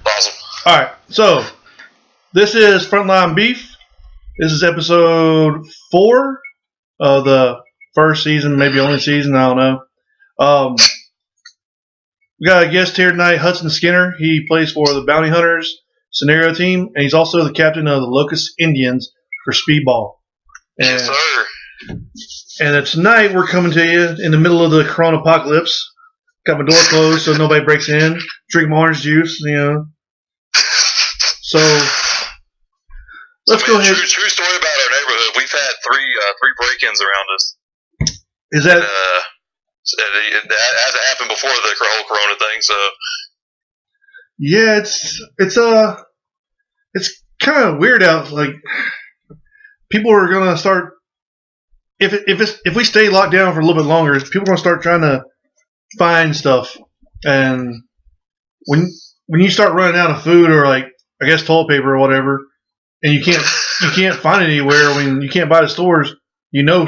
Awesome. All right, so this is Frontline Beef. This is episode 4 of the first season, maybe only season. I don't know. We got a guest here tonight, Hudson Skinner. He plays for the Bounty Hunters scenario team, and he's also the captain of the Locust Indians for speedball. And, Yes, sir. And tonight we're coming to you in the middle of the Corona apocalypse. Got my door closed so nobody breaks in. Drink my orange juice, So let's go ahead. True story about our neighborhood. We've had three break-ins around us. Is that? That hasn't happened before the whole Corona thing. So yeah, it's kind of weird out. Like people are gonna start if we stay locked down for a little bit longer, people are gonna start trying to find stuff, and when you start running out of food or like I guess toilet paper or whatever, and you can't find it anywhere when you can't buy the stores,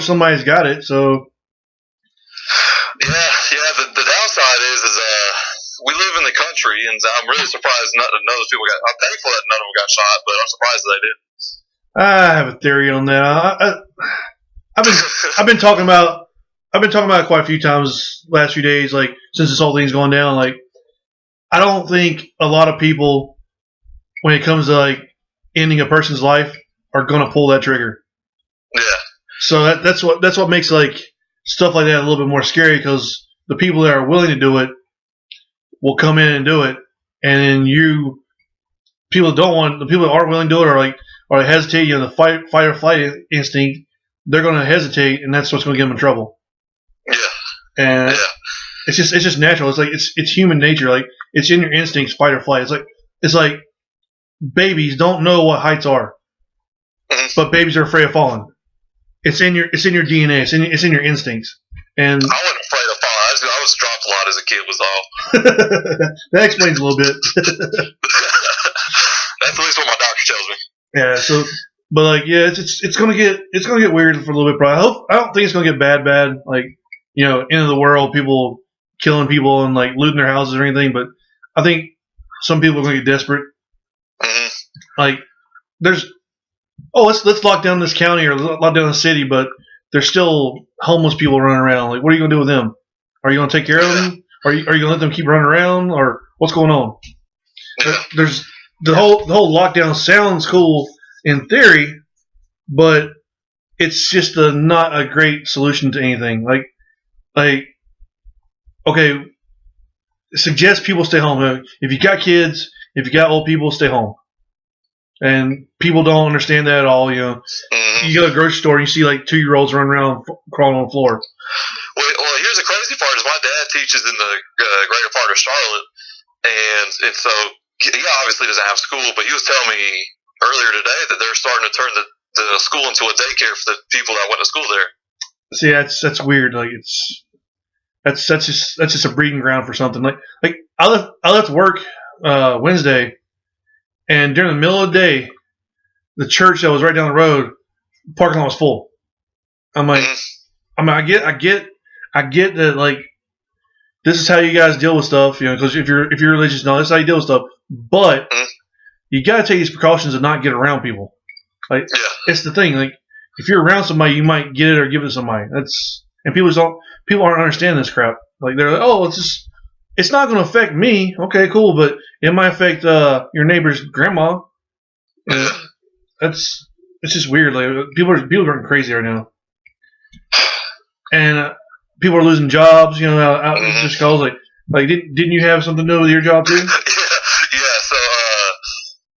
somebody's got it. So yeah. The downside is we live in the country, and I'm really surprised none of those people got. I'm thankful that none of them got shot, but I'm surprised that they did. I have a theory on that. I've been talking about it quite a few times the last few days, like since this whole thing's going down. Like I don't think a lot of people, when it comes to like ending a person's life, are gonna pull that trigger. Yeah. So that's what makes like stuff like that a little bit more scary, because the people that are willing to do it will come in and do it, and then people that aren't willing to do it or hesitate, the fight or flight instinct, they're going to hesitate, and that's what's going to get them in trouble. Yeah. And it's just natural. It's like it's human nature. Like it's in your instincts, fight or flight. It's like babies don't know what heights are, but babies are afraid of falling. It's in your DNA. It's in your instincts. And I wasn't afraid of falling. I was dropped a lot as a kid. Was all. That explains a little bit. That's at least what my doctor tells me. Yeah. So, but like, yeah, it's gonna get weird for a little bit. Probably. I don't think it's gonna get bad. Like, end of the world, people killing people and like looting their houses or anything. But I think some people are gonna get desperate. Mm-hmm. Like, let's lock down this county or lock down the city, but there's still homeless people running around. Like, what are you gonna do with them? Are you gonna take care of them? Are you gonna let them keep running around, or what's going on? There's the whole lockdown sounds cool in theory, but it's just not a great solution to anything. Like, okay, suggest people stay home. If you got kids, if you got old people, stay home. And people don't understand that at all. You go to the grocery store and you see like 2-year-olds running around crawling on the floor. Well, here's the crazy part: is my dad teaches in the greater part of Charlotte, and so he obviously doesn't have school. But he was telling me earlier today that they're starting to turn the school into a daycare for the people that went to school there. See, that's weird. Like that's just a breeding ground for something. Like I left work Wednesday. And during the middle of the day, the church that was right down the road, the parking lot was full. I'm like, I get that, like, this is how you guys deal with stuff, because if you're religious, no, this is how you deal with stuff. But you got to take these precautions and not get around people. Like, it's the thing. Like, if you're around somebody, you might get it or give it to somebody. And people aren't understanding this crap. Like, they're like, oh, it's not going to affect me. Okay, cool, but it might affect your neighbor's grandma. It's just weird. Like people are going crazy right now, and people are losing jobs. Just calls like didn't you have something to do with your job too? Yeah.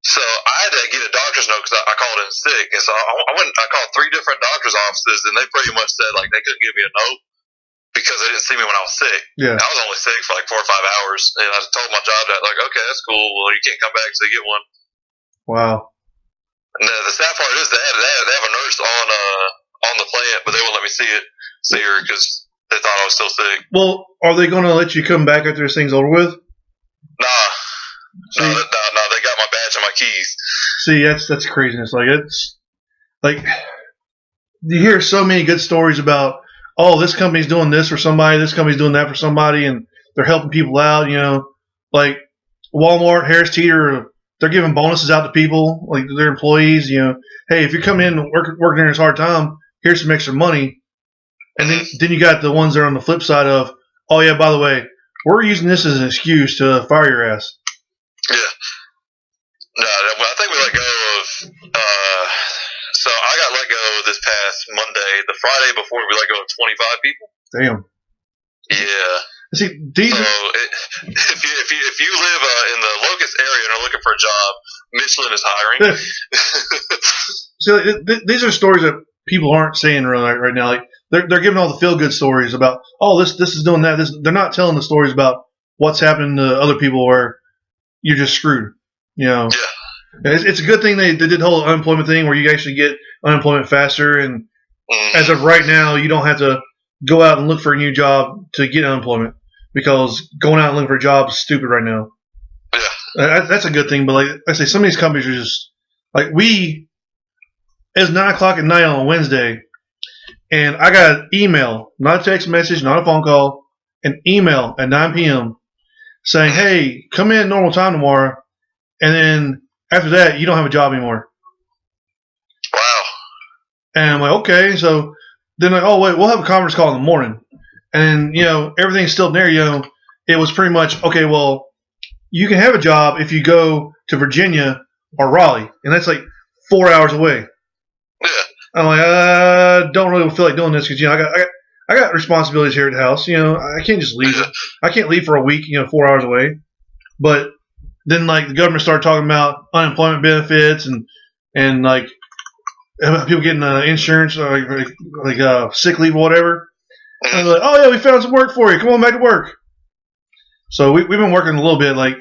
So I had to get a doctor's note because I called in sick, and so I called 3 different doctor's offices, and they pretty much said like they couldn't give me a note because they didn't see me when I was sick. Yeah. And I was only sick for like 4 or 5 hours. And I told my job that, like, okay, that's cool. Well, you can't come back until you get one. Wow. And the sad part is they have a nurse on the plant, but they won't let me see her because they thought I was still sick. Well, are they going to let you come back after this thing's over with? Nah. No, they got my badge and my keys. See, that's craziness. Like, it's like you hear so many good stories about, oh, this company's doing this for somebody, this company's doing that for somebody, and they're helping people out, Like, Walmart, Harris Teeter, they're giving bonuses out to people, like their employees. Hey, if you're coming in and working during this hard time, here's some extra money. And then you got the ones that are on the flip side of, oh yeah, by the way, we're using this as an excuse to fire your ass. Yeah. No, I think we let go of. So I got let go this past Monday, the Friday before we let go of 25 people. Damn. Yeah. See, if you live in the Locust area and are looking for a job, Michelin is hiring. See, these are stories that people aren't saying right now. Like they're giving all the feel good stories about, oh, this is doing that. They're not telling the stories about what's happening to other people where you're just screwed. Yeah. It's a good thing they did the whole unemployment thing where you actually get unemployment faster, and as of right now, you don't have to go out and look for a new job to get unemployment, because going out and looking for a job is stupid right now. Yeah. That's a good thing, but like I say, some of these companies are just like it's 9 o'clock at night on a Wednesday, and I got an email, not a text message, not a phone call, an email at 9 p.m. saying, hey, come in at normal time tomorrow, and then after that, you don't have a job anymore. Wow. And I'm like, okay. So then like, oh, wait, we'll have a conference call in the morning. And, everything's still there. It was pretty much, okay, well, you can have a job if you go to Virginia or Raleigh. And that's like 4 hours away. Yeah. I'm like, I don't really feel like doing this because, I got responsibilities here at the house. I can't just leave. I can't leave for a week, 4 hours away. But then, like, the government started talking about unemployment benefits and like, people getting insurance or like sick leave or whatever. And they're like, oh, yeah, we found some work for you. Come on back to work. So we've been working a little bit. Like,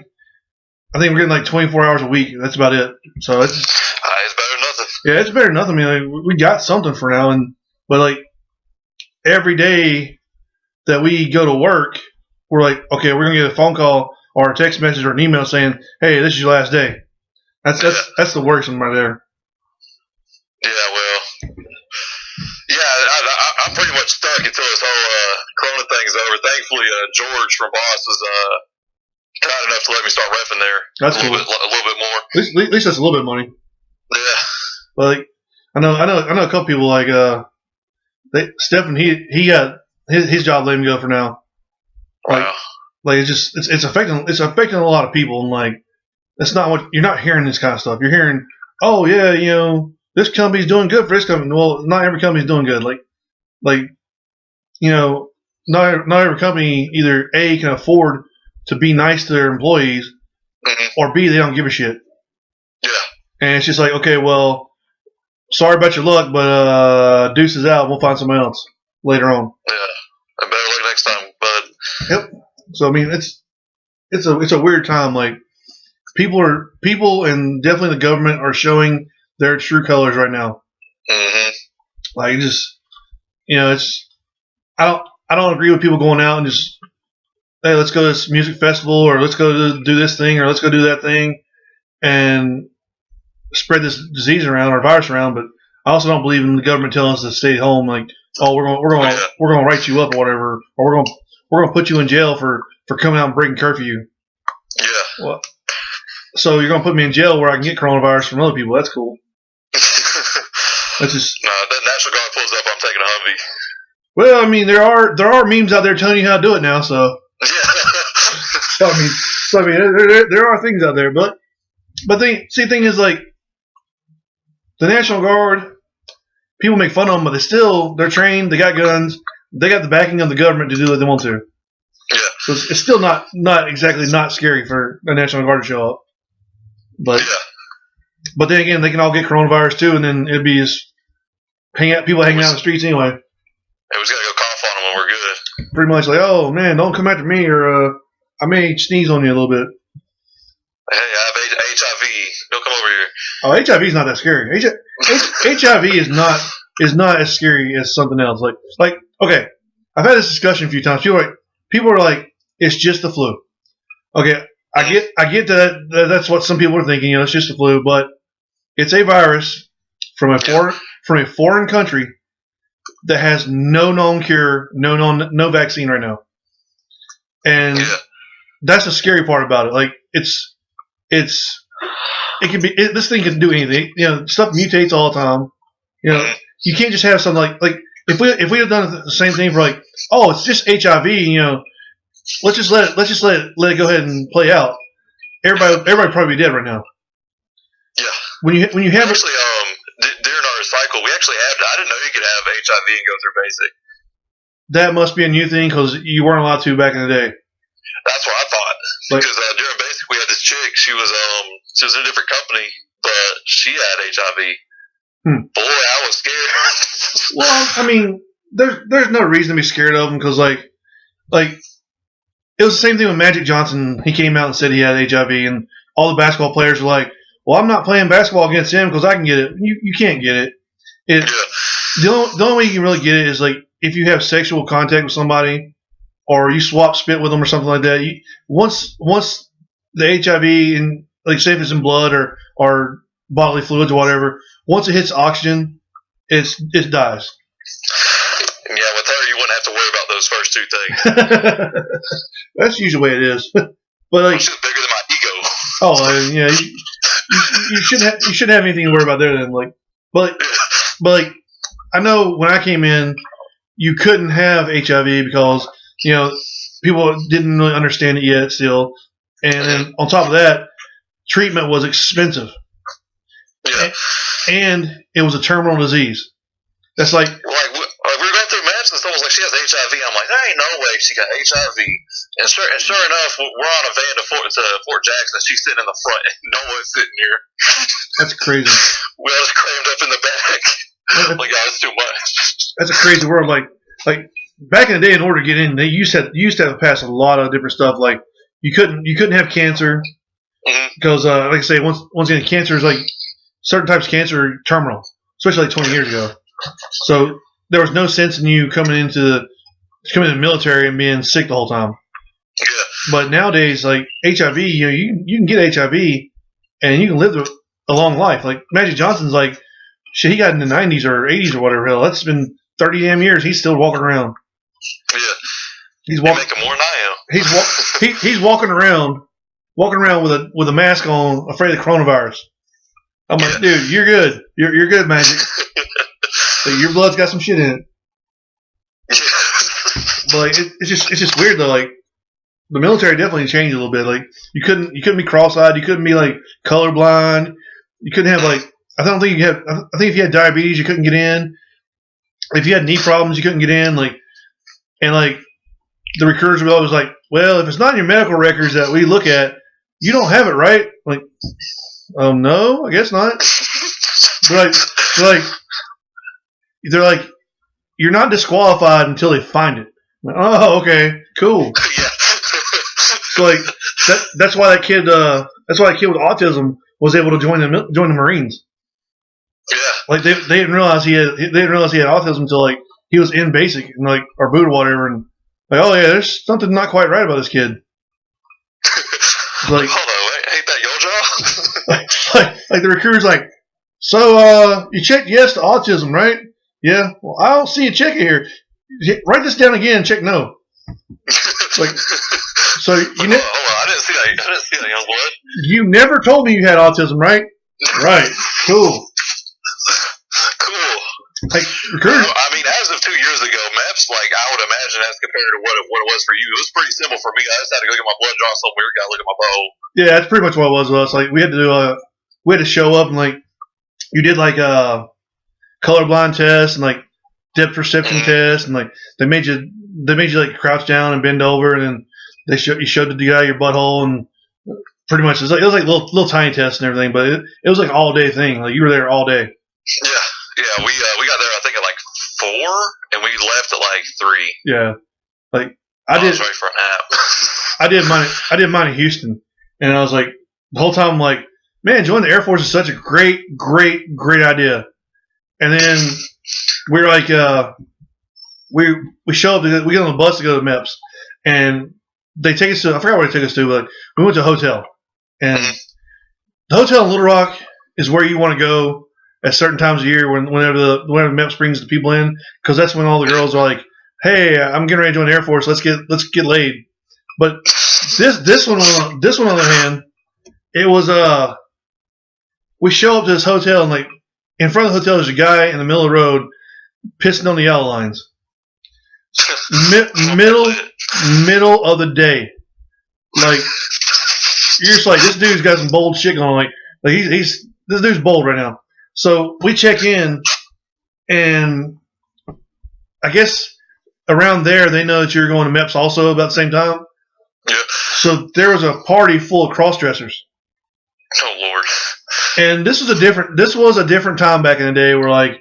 I think we're getting like 24 hours a week. That's about it. So it's better than nothing. Yeah, it's better than nothing. I mean, like, we got something for now. But, like, every day that we go to work, we're like, okay, we're going to get a phone call or a text message or an email saying, hey, this is your last day. That's the worst one right there. Yeah, well, I'm pretty much stuck until this whole Corona thing is over. Thankfully, George from Boss was kind enough to let me start repping there. That's a cool. little bit more. At least that's a little bit of money. Yeah. But like, I know a couple people like Stephen. He got his job let him go for now. Like, wow. Like it's affecting a lot of people, and like that's not what you're not hearing this kind of stuff. You're hearing, oh yeah, this company's doing good for this company. Well, not every company's doing good. Like not every company either A can afford to be nice to their employees, or B they don't give a shit. Yeah. And it's just like, okay, well, sorry about your luck, but deuces out. We'll find someone else later on. Yeah. I better luck next time, bud. Yep. So I mean, it's a weird time. Like people and definitely the government are showing their true colors right now. Mm-hmm. Like just it's I don't agree with people going out and just, hey, let's go to this music festival or let's go do this thing or let's go do that thing and spread this disease around or virus around. But I also don't believe in the government telling us to stay home. Like, oh, we're gonna write you up or whatever, or we're gonna put you in jail for coming out and breaking curfew. Yeah. Well, so you're gonna put me in jail where I can get coronavirus from other people? That's cool. That's just that National Guard pulls up. I'm taking a Humvee. Well, I mean, there are memes out there telling you how to do it now. So yeah. I mean, there are things out there, but the thing is, like, the National Guard, people make fun of them, but they're trained, they got guns, they got the backing of the government to do what they want to. Yeah. So it's still not exactly not scary for the National Guard to show up. But but then again, they can all get coronavirus too, and then it'd be just people hanging out in the streets anyway. Yeah, we just gotta go cough on them when we're good. Pretty much like, oh man, don't come after me, or I may sneeze on you a little bit. Hey, I have HIV. Don't come over here. Oh, HIV is not that scary. HIV is not as scary as something else. Like okay, I've had this discussion a few times. People are like, it's just the flu. Okay, I get that that's what some people are thinking. It's just the flu, but it's a virus from a foreign country that has no known cure, no vaccine right now, and that's the scary part about it. Like, it can be this thing can do anything. Stuff mutates all the time. You can't just have something like if we had done the same thing for it's just HIV. Let's just let it go ahead and play out. Everybody probably be dead right now. Yeah. When you have actually during our cycle, we actually had. I didn't know you could have HIV and go through basic. That must be a new thing because you weren't allowed to back in the day. That's what I thought. Because during basic, we had this chick. She was in a different company, but she had HIV. Boy, I was scared. Well, I mean, there's no reason to be scared of him because like it was the same thing with Magic Johnson. He came out and said he had HIV, and all the basketball players were like, "Well, I'm not playing basketball against him because I can get it." You can't get it. The only way you can really get it is like if you have sexual contact with somebody, or you swap spit with them or something like that. Once the HIV and like say if it's in blood or bodily fluids or whatever, once it hits oxygen, it dies. Yeah, with her, you wouldn't have to worry about those first two things. That's usually the way it is. But like, it's just bigger than my ego. Oh, yeah, you shouldn't have anything to worry about there. Then, but like, I know when I came in, you couldn't have HIV because people didn't really understand it yet still, and then on top of that, treatment was expensive. Yeah. And it was a terminal disease. That's like we were going through maps and someone was like, she has HIV. I'm like, there ain't no way she got HIV. And sure enough, we're on a van to Fort Jackson. She's sitting in the front, and no one's sitting here. That's crazy. We all just crammed up in the back. Like, that's too much. That's a crazy world. Like back in the day, in order to get in, they used to have to pass a lot of different stuff. Like you couldn't have cancer because, like I say, once again, cancer is like certain types of cancer are terminal, especially like 20 years ago. So there was no sense in you coming into the military and being sick the whole time. Yeah. But nowadays, like HIV, you can get HIV and you can live a long life. Like Magic Johnson's like, shit, he got in the 90s or 80s or whatever. Hell, that's been 30 damn years. He's still walking around. Yeah. He's walking more than I am. He's walking around with a mask on, afraid of the coronavirus. I'm like, dude, you're good. You're good, Magic. Your blood's got some shit in it. But like, it's just weird though. Like the military definitely changed a little bit. Like you couldn't be cross-eyed. You couldn't be like colorblind. You couldn't have like I think if you had diabetes, you couldn't get in. If you had knee problems, you couldn't get in. Like the recruiters were always like, well, if it's not in your medical records that we look at, you don't have it, right? Like, no, I guess not. They're like, you're not disqualified until they find it. Like, oh, okay, cool. Yeah. So like that's why that kid with autism was able to join the Marines. Yeah. Like they didn't realize he had autism until like he was in basic and like or boot or whatever, and like, oh yeah, there's something not quite right about this kid. Like, hold on, ain't that your job? like the recruiter's like, so you checked yes to autism, right? Yeah. Well, I don't see a check here. Write this down again and check no. Like, so you hold on, I didn't see that, young boy. You never told me you had autism, right? Right. Cool. Like recruiters. I mean, as of 2 years ago, maps like I would imagine as compared to what it was for you, it was pretty simple for me. I just had to go get my blood drawn somewhere. Got to look at my bow. Yeah, that's pretty much what it was with us. Like we had to show up and like you did like a colorblind test and like depth perception test, and like they made you like crouch down and bend over, and then you showed the guy your butthole, and pretty much it was like little tiny tests and everything, but it was like an all day thing. Like you were there all day. Yeah, we got there I think at like 4, and we left at like 3. Yeah, like I was ready for a nap. I did mine in Houston, and I was like the whole time I'm like, man, joining the Air Force is such a great idea. And then we're like, we show up, we get on the bus to go to MEPS, and they take us to, I forgot where they took us to, but we went to a hotel. And the hotel in Little Rock is where you want to go at certain times of year whenever the MEPS brings the people in, because that's when all the girls are like, hey, I'm getting ready to join the Air Force, let's get laid. But This one on the other hand, it was we show up to this hotel and like in front of the hotel there's a guy in the middle of the road pissing on the yellow lines. Middle of the day, like you're just like this dude's got some bold shit going on. Like he's this dude's bold right now. So we check in, and I guess around there they know that you're going to MEPS also about the same time. Yeah. So there was a party full of cross-dressers. Oh Lord. And this was a different time back in the day where like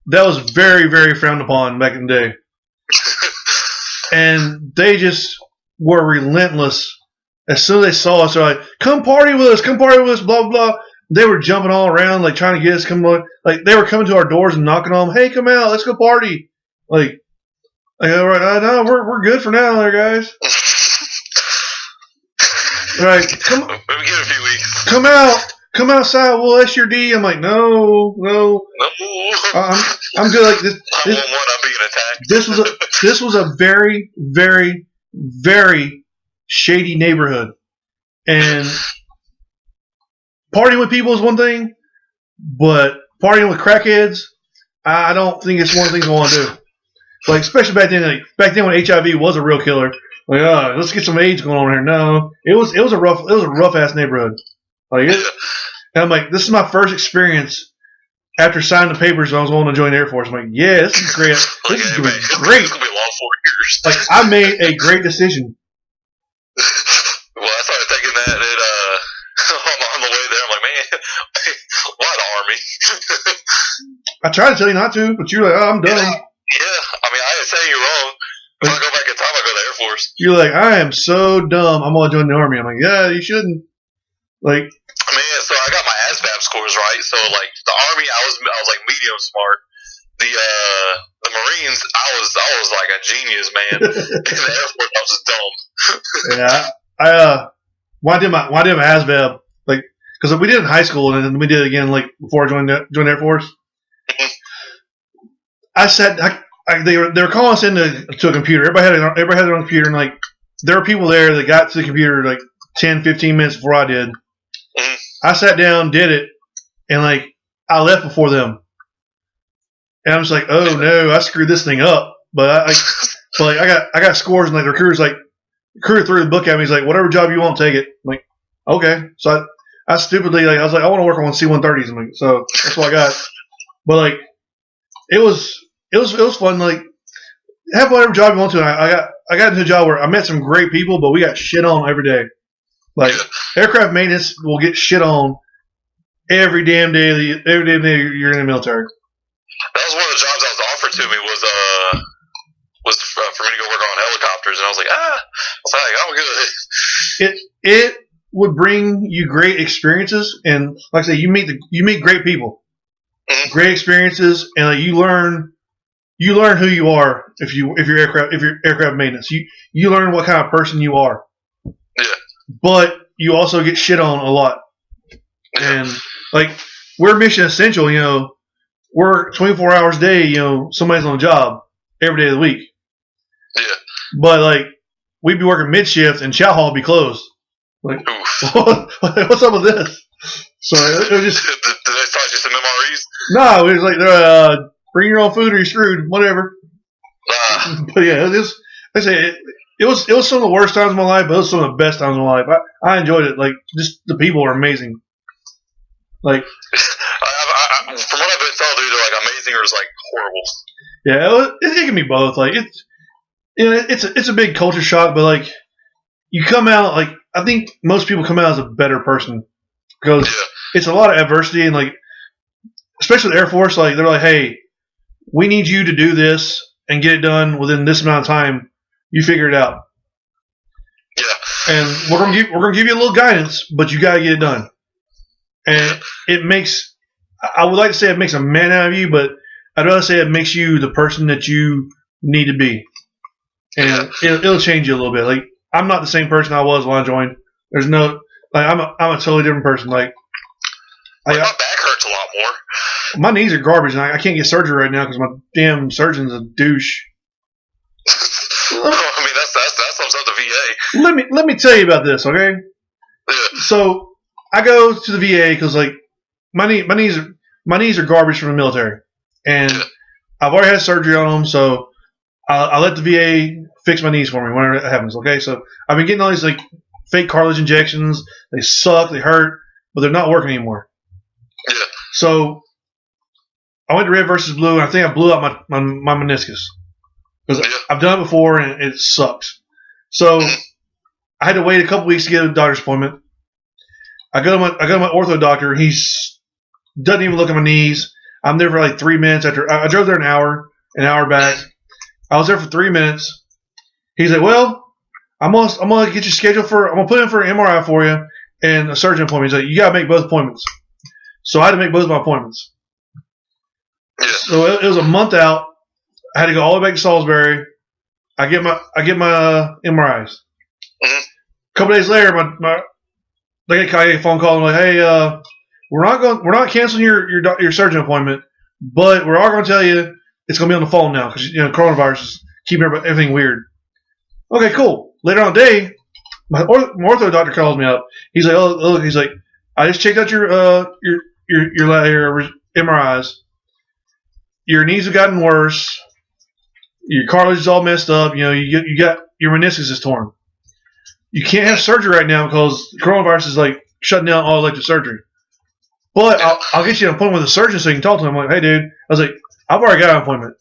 that was very, very frowned upon back in the day. And they just were relentless. As soon as they saw us, they're like, come party with us, blah, blah, blah. They were jumping all around, like trying to get us to come. Like they were coming to our doors and knocking on them. Hey, come out, let's go party. Like all right, no, we're good for now, there, guys. All right, come. Maybe give it a few weeks. Come outside. We'll SUD. I'm like, no. I'm good. Like this. I'm being attacked. This was a very, very, very shady neighborhood, and partying with people is one thing, but partying with crackheads, I don't think it's one of the things I want to do. Like especially back then when HIV was a real killer. Like, let's get some AIDS going on here. No, it was a rough ass neighborhood. Like, and I'm like, this is my first experience after signing the papers. I was going to join the Air Force. I'm like, yeah, this is great. This is gonna be great. It's gonna be a long 4 years. Like, I made a great decision. Well, I started thinking that on the way there. I'm like, man, why the Army? I tried to tell you not to, but you're like, oh, I'm done. Yeah, I mean, I ain't saying you're wrong. If I go back in time, I go to the Air Force. You're like, I am so dumb. I'm gonna join the Army. I'm like, yeah, you shouldn't. Like, man, so I got my ASVAB scores right. So like the Army, I was like medium smart. The Marines, I was like a genius, man. In the Air Force, I was just dumb. Yeah, when I did my ASVAB, like, because we did it in high school and then we did it again like before I joined the Air Force. They were calling us into a computer. Everybody had their own computer, and like there were people there that got to the computer like 10, 15 minutes before I did. Mm-hmm. I sat down, did it, and like I left before them. And I'm just like, oh no, I screwed this thing up. But I got scores, and like the recruiter threw the book at me. He's like, whatever job you want, take it. I'm like, okay. So I stupidly I was like, I want to work on C-130s. I'm like, so that's what I got. But like it was fun. Like have whatever job you want to. And I got into a job where I met some great people, but we got shit on every day. Like aircraft maintenance will get shit on every damn day. Every damn day you're in the military. That was one of the jobs that was offered to me was for me to go work on helicopters, and I was like, I'm good. It would bring you great experiences, and like I say, you meet great people, great experiences, and like, you learn who you are if you're aircraft maintenance. You learn what kind of person you are. Yeah. But you also get shit on a lot, and like we're mission essential, you know. We're 24 hours a day, you know, somebody's on the job every day of the week. Yeah. But, like, we'd be working mid-shift and chow hall would be closed. Like, what's up with this? So, it was just... Did they taught you some MREs? No, it was like, bring your own food or you're screwed, whatever. But, yeah, it was some of the worst times of my life, but it was some of the best times of my life. I enjoyed it. Like, just the people are amazing. Like... From what I've been told, they're either like amazing or just like horrible. Yeah, it can be both. Like it's a big culture shock, but like you come out like I think most people come out as a better person because it's a lot of adversity and like especially the Air Force. Like they're like, hey, we need you to do this and get it done within this amount of time. You figure it out. Yeah. And we're gonna give you a little guidance, but you gotta get it done. And it makes. I would like to say it makes a man out of you, but I'd rather say it makes you the person that you need to be. And it'll change you a little bit. Like, I'm not the same person I was when I joined. There's no, like, I'm a totally different person. Like, my back hurts a lot more. My knees are garbage, and I can't get surgery right now because my damn surgeon's a douche. I mean, that's Last time I was at the VA. Let me tell you about this, okay? Yeah. So I go to the VA because like my knees are garbage from the military, and I've already had surgery on them, so I let the VA fix my knees for me whenever it happens. Okay, so I've been getting all these like fake cartilage injections. They suck, they hurt, but they're not working anymore. Yeah. So I went to red versus blue, and I think I blew out my meniscus because I've done it before and it sucks. So I had to wait a couple weeks to get a doctor's appointment. I go to my ortho doctor. He doesn't even look at my knees. I'm there for like 3 minutes after I drove there an hour back. I was there for 3 minutes. He's like, "Well, I'm gonna get you scheduled for. I'm gonna put in for an MRI for you and a surgeon appointment." He's like, "You gotta make both appointments." So I had to make both of my appointments. Yeah. So it was a month out. I had to go all the way back to Salisbury. I get my MRIs. Mm-hmm. A couple days later, I get a phone call and like, "Hey, we're not canceling your surgeon appointment, but we're all gonna tell you it's gonna be on the phone now because coronavirus is keeping everything weird." Okay, cool. Later on the day, my ortho doctor calls me up. He's like, "Oh, look," he's like, "I just checked out your MRIs. Your knees have gotten worse. Your cartilage is all messed up. You got your meniscus is torn. You can't have surgery right now because coronavirus is like shutting down all elective surgery. But I'll get you an appointment with a surgeon so you can talk to him." I'm like, "Hey, dude," I was like, "I've already got an appointment."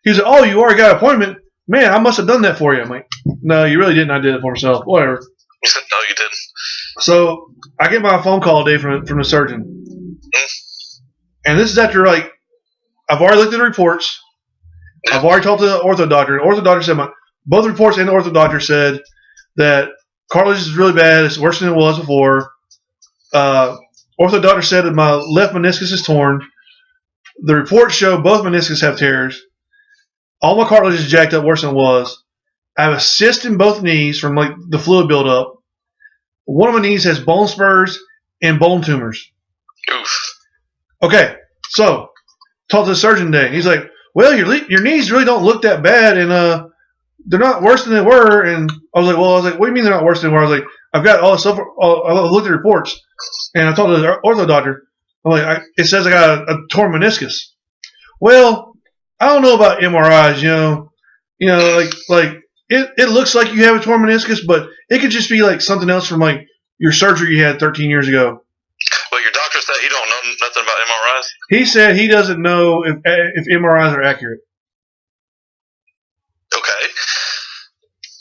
He's like, "Oh, you already got an appointment? Man, I must have done that for you." I'm like, "No, you really didn't. I did it for myself. Whatever." He said, "No, you didn't." So I get my phone call today from the surgeon, and this is after like I've already looked at the reports. I've already talked to the ortho doctor. The ortho doctor said both reports and the ortho doctor said that cartilage is really bad. It's worse than it was before. Ortho doctor said that my left meniscus is torn. The reports show both meniscus have tears. All my cartilage is jacked up worse than it was. I have a cyst in both knees from like the fluid buildup. One of my knees has bone spurs and bone tumors. Oof. Okay, so talked to the surgeon today. He's like, "Well, your knees really don't look that bad, and they're not worse than they were." And I was like, "What do you mean they're not worse than they were?" I was like, "I've got all the stuff. I looked at the reports, and I talked to the ortho doctor. I'm like, it says I got a torn meniscus." Well, I don't know about MRIs. Like it looks like you have a torn meniscus, but it could just be like something else from like your surgery you had 13 years ago. Well, your doctor said he don't know nothing about MRIs. He said he doesn't know if MRIs are accurate. Okay.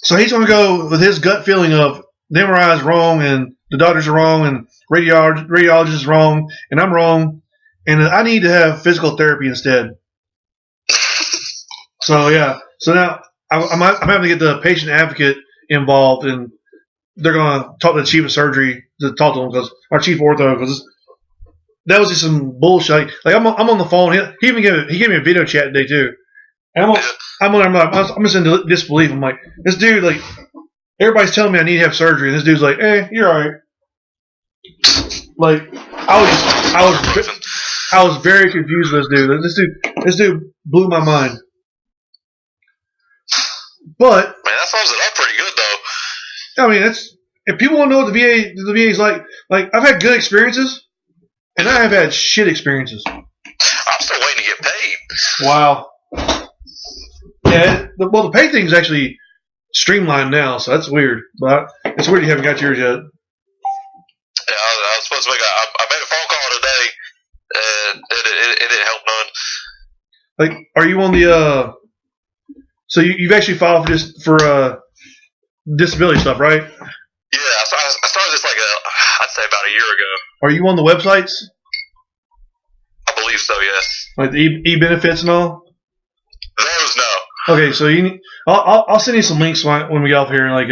So he's going to go with his gut feeling of the MRI is wrong and the doctors are wrong and radiologist is wrong and I'm wrong and I need to have physical therapy instead. So yeah. So now I'm having to get the patient advocate involved and they're going to talk to the chief of surgery to talk to him because our chief ortho because that was just some bullshit. Like I'm on the phone. He gave me a video chat today too. And I'm just in disbelief. I'm like, this dude, like, everybody's telling me I need to have surgery, and this dude's like, you're all right. Like, I was very confused with this dude. This dude blew my mind. But man, that sums it up pretty good, though. I mean, if people want to know what the VA is like I've had good experiences, and I have had shit experiences. I'm still waiting to get paid. Wow. Yeah, the pay thing's actually streamlined now, so that's weird. But it's weird you haven't got yours yet. Yeah, I was supposed to I made a phone call today, and it didn't help none. Like, are you on the So you've actually filed for disability stuff, right? Yeah, I started this I'd say about a year ago. Are you on the websites? I believe so, yes. Like the e-benefits and all? Those, no. Okay, so I'll send you some links when we get off here, and like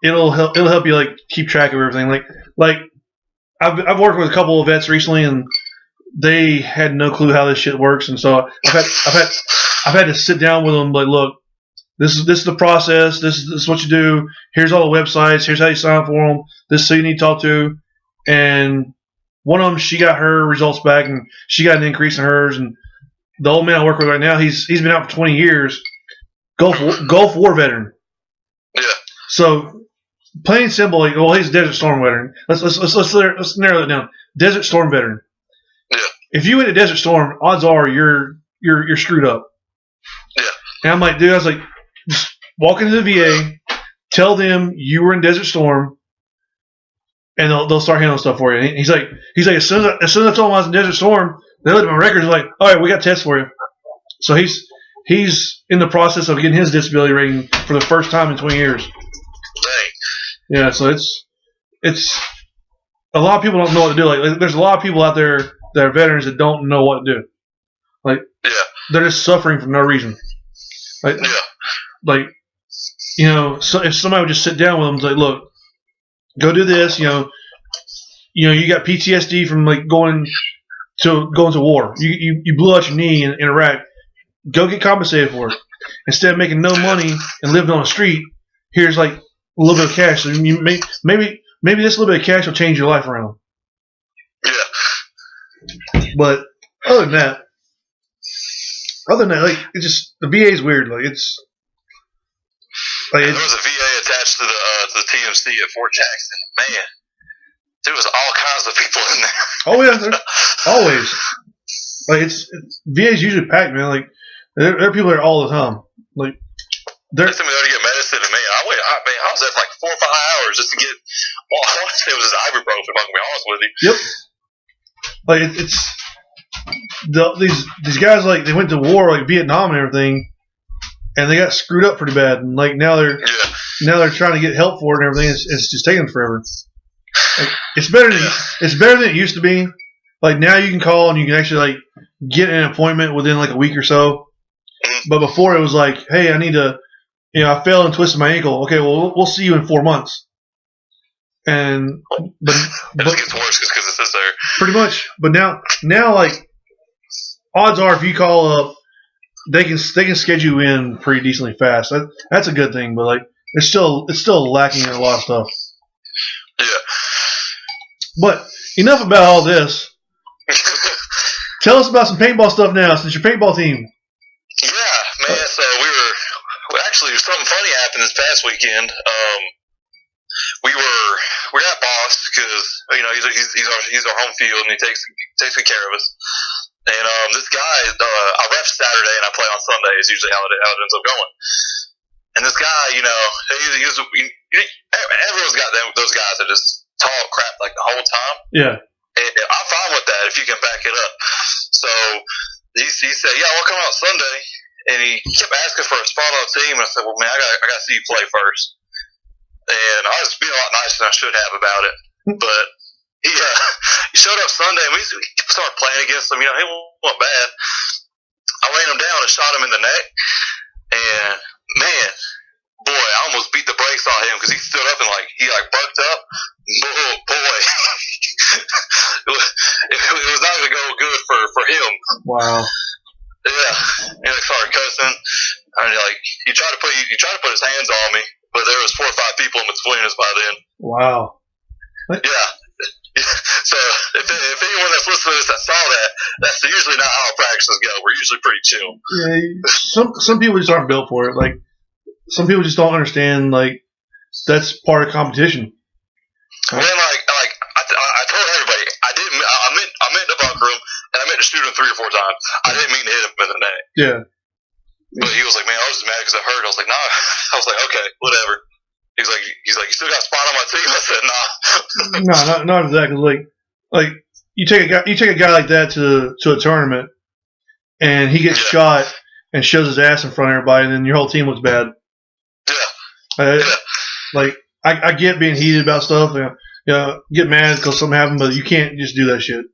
it'll help you like keep track of everything. Like I've worked with a couple of vets recently, and they had no clue how this shit works, and so I've had to sit down with them like, look, this is the process. This is what you do. Here's all the websites. Here's how you sign up for them. This is who you need to talk to. And one of them, she got her results back, and she got an increase in hers. And the old man I work with right now, he's been out for 20 years. Gulf War veteran. So plain and simple, like, well, he's a Desert Storm veteran. Let's narrow that down. Desert Storm veteran. Yeah. If you went to Desert Storm, odds are you're screwed up. Yeah. And I'm like, dude, I was like, just walk into the VA, tell them you were in Desert Storm, and they'll start handling stuff for you. And he's like, as soon as I told him I was in Desert Storm, they looked at my records and like, all right, we got tests for you. So he's in the process of getting his disability rating for the first time in 20 years. Dang. Yeah, so it's a lot of people don't know what to do. Like there's a lot of people out there that are veterans that don't know what to do. Like they're just suffering for no reason. Like so if somebody would just sit down with them and say, look, go do this, you got PTSD from like going to war. You blew out your knee in Iraq. Go get compensated for it. Instead of making no money and living on the street, here's like a little bit of cash. So maybe this little bit of cash will change your life around. Yeah. But other than that, like it's just the VA is weird. Like it's like there was a VA attached to the TMC at Fort Jackson. Man, there was all kinds of people in there. Oh yeah, always. Like it's VA's usually packed, man. Like there are people there all the time. Like they sent me there to get medicine, and man, I was there for like 4 or 5 hours just to get. Well, I want to say it was just ibuprofen. If I can be honest with you. Yep. Like it's these guys, like they went to war, like Vietnam and everything, and they got screwed up pretty bad. And like now they're trying to get help for it and everything. It's just taking forever. Like, it's better than it used to be. Like now you can call and you can actually like get an appointment within like a week or so. But before it was like, hey, I need to, I fell and twisted my ankle. Okay, well we'll see you in 4 months. And but it just gets worse because it's just there. Pretty much. But now like odds are if you call up, they can schedule you in pretty decently fast. That's a good thing. But like it's still lacking in a lot of stuff. Yeah. But enough about all this. Tell us about some paintball stuff now, since your paintball team. Yeah, man. So we actually something funny happened this past weekend. We were at Boss because he's our home field and he takes good care of us. And this guy, I ref Saturday and I play on Sunday. Is usually how it ends up going. And this guy, everyone's got those guys that just talk crap like the whole time. Yeah. And I'm fine with that if you can back it up. So he said, yeah, we'll come out Sunday. And he kept asking for a spot on the team. And I said, well, man, I got to see you play first. And I was being a lot nicer than I should have about it. But he showed up Sunday and we started playing against him. He wasn't bad. I ran him down and shot him in the neck. And, man, boy, I almost beat the brakes on him because he stood up and he barked up. Oh, boy. it was not going to go good for him. Wow. Yeah. And he started cussing. I mean, he tried to put his hands on me, but there was 4 or 5 people in between us by then. Wow. What? Yeah. So if anyone that's listening to this that saw that's usually not how practices go. We're usually pretty chill. Yeah. Some people just aren't built for it. Like some people just don't understand. Like that's part of competition. When I told everybody I meant to bunker him and I meant to shoot him 3 or 4 times. I didn't mean to hit him in the neck. Yeah. But he was like, man, I was just mad because I hurt. I was like, nah. I was like, okay, whatever. He's like, you still got a spot on my team? I said, nah. No, not exactly. Like you take a guy like that to a tournament, and he gets shot and shows his ass in front of everybody, and then your whole team looks bad. Yeah. Like I get being heated about stuff, get mad because something happened, but you can't just do that shit.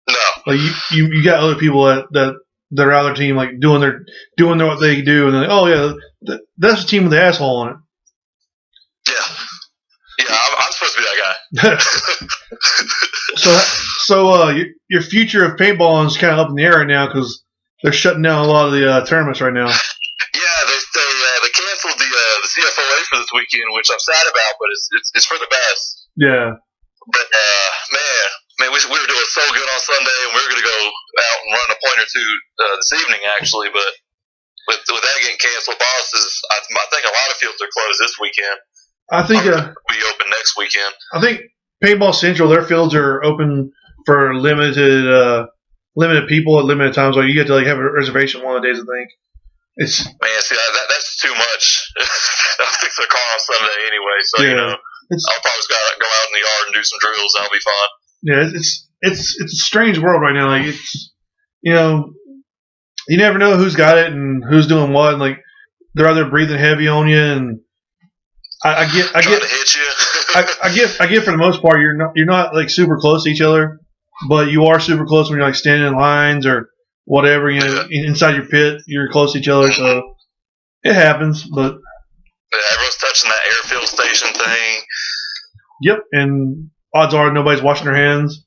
No. Like you got other people that are out of their team, like doing what they do, and they're like, oh yeah, that's the team with the asshole on it. Yeah, I'm supposed to be that guy. So your future of paintballing is kind of up in the air right now because they're shutting down a lot of the tournaments right now. Yeah, they canceled the CFOA for this weekend, which I'm sad about, but it's for the best. Yeah. But man, we were doing so good on Sunday, and we were going to go out and run a point or two this evening actually, but with that getting canceled, I think a lot of fields are closed this weekend. I think be open next weekend. I think Paintball Central, their fields are open for limited people at limited times. Like you get to like have a reservation one of the days. I think it's see that's too much. I'm fixing a car on Sunday anyway, so I'll probably gotta go out in the yard and do some drills. That'll be fun. Yeah, it's a strange world right now. Like it's you never know who's got it and who's doing what. And like they're either breathing heavy on you, and I get to hit you. I get for the most part you're not like super close to each other, but you are super close when you're like standing in lines or whatever. Inside your pit, you're close to each other, so it happens. But everyone's touching that airfield station thing. Yep, and odds are nobody's washing their hands.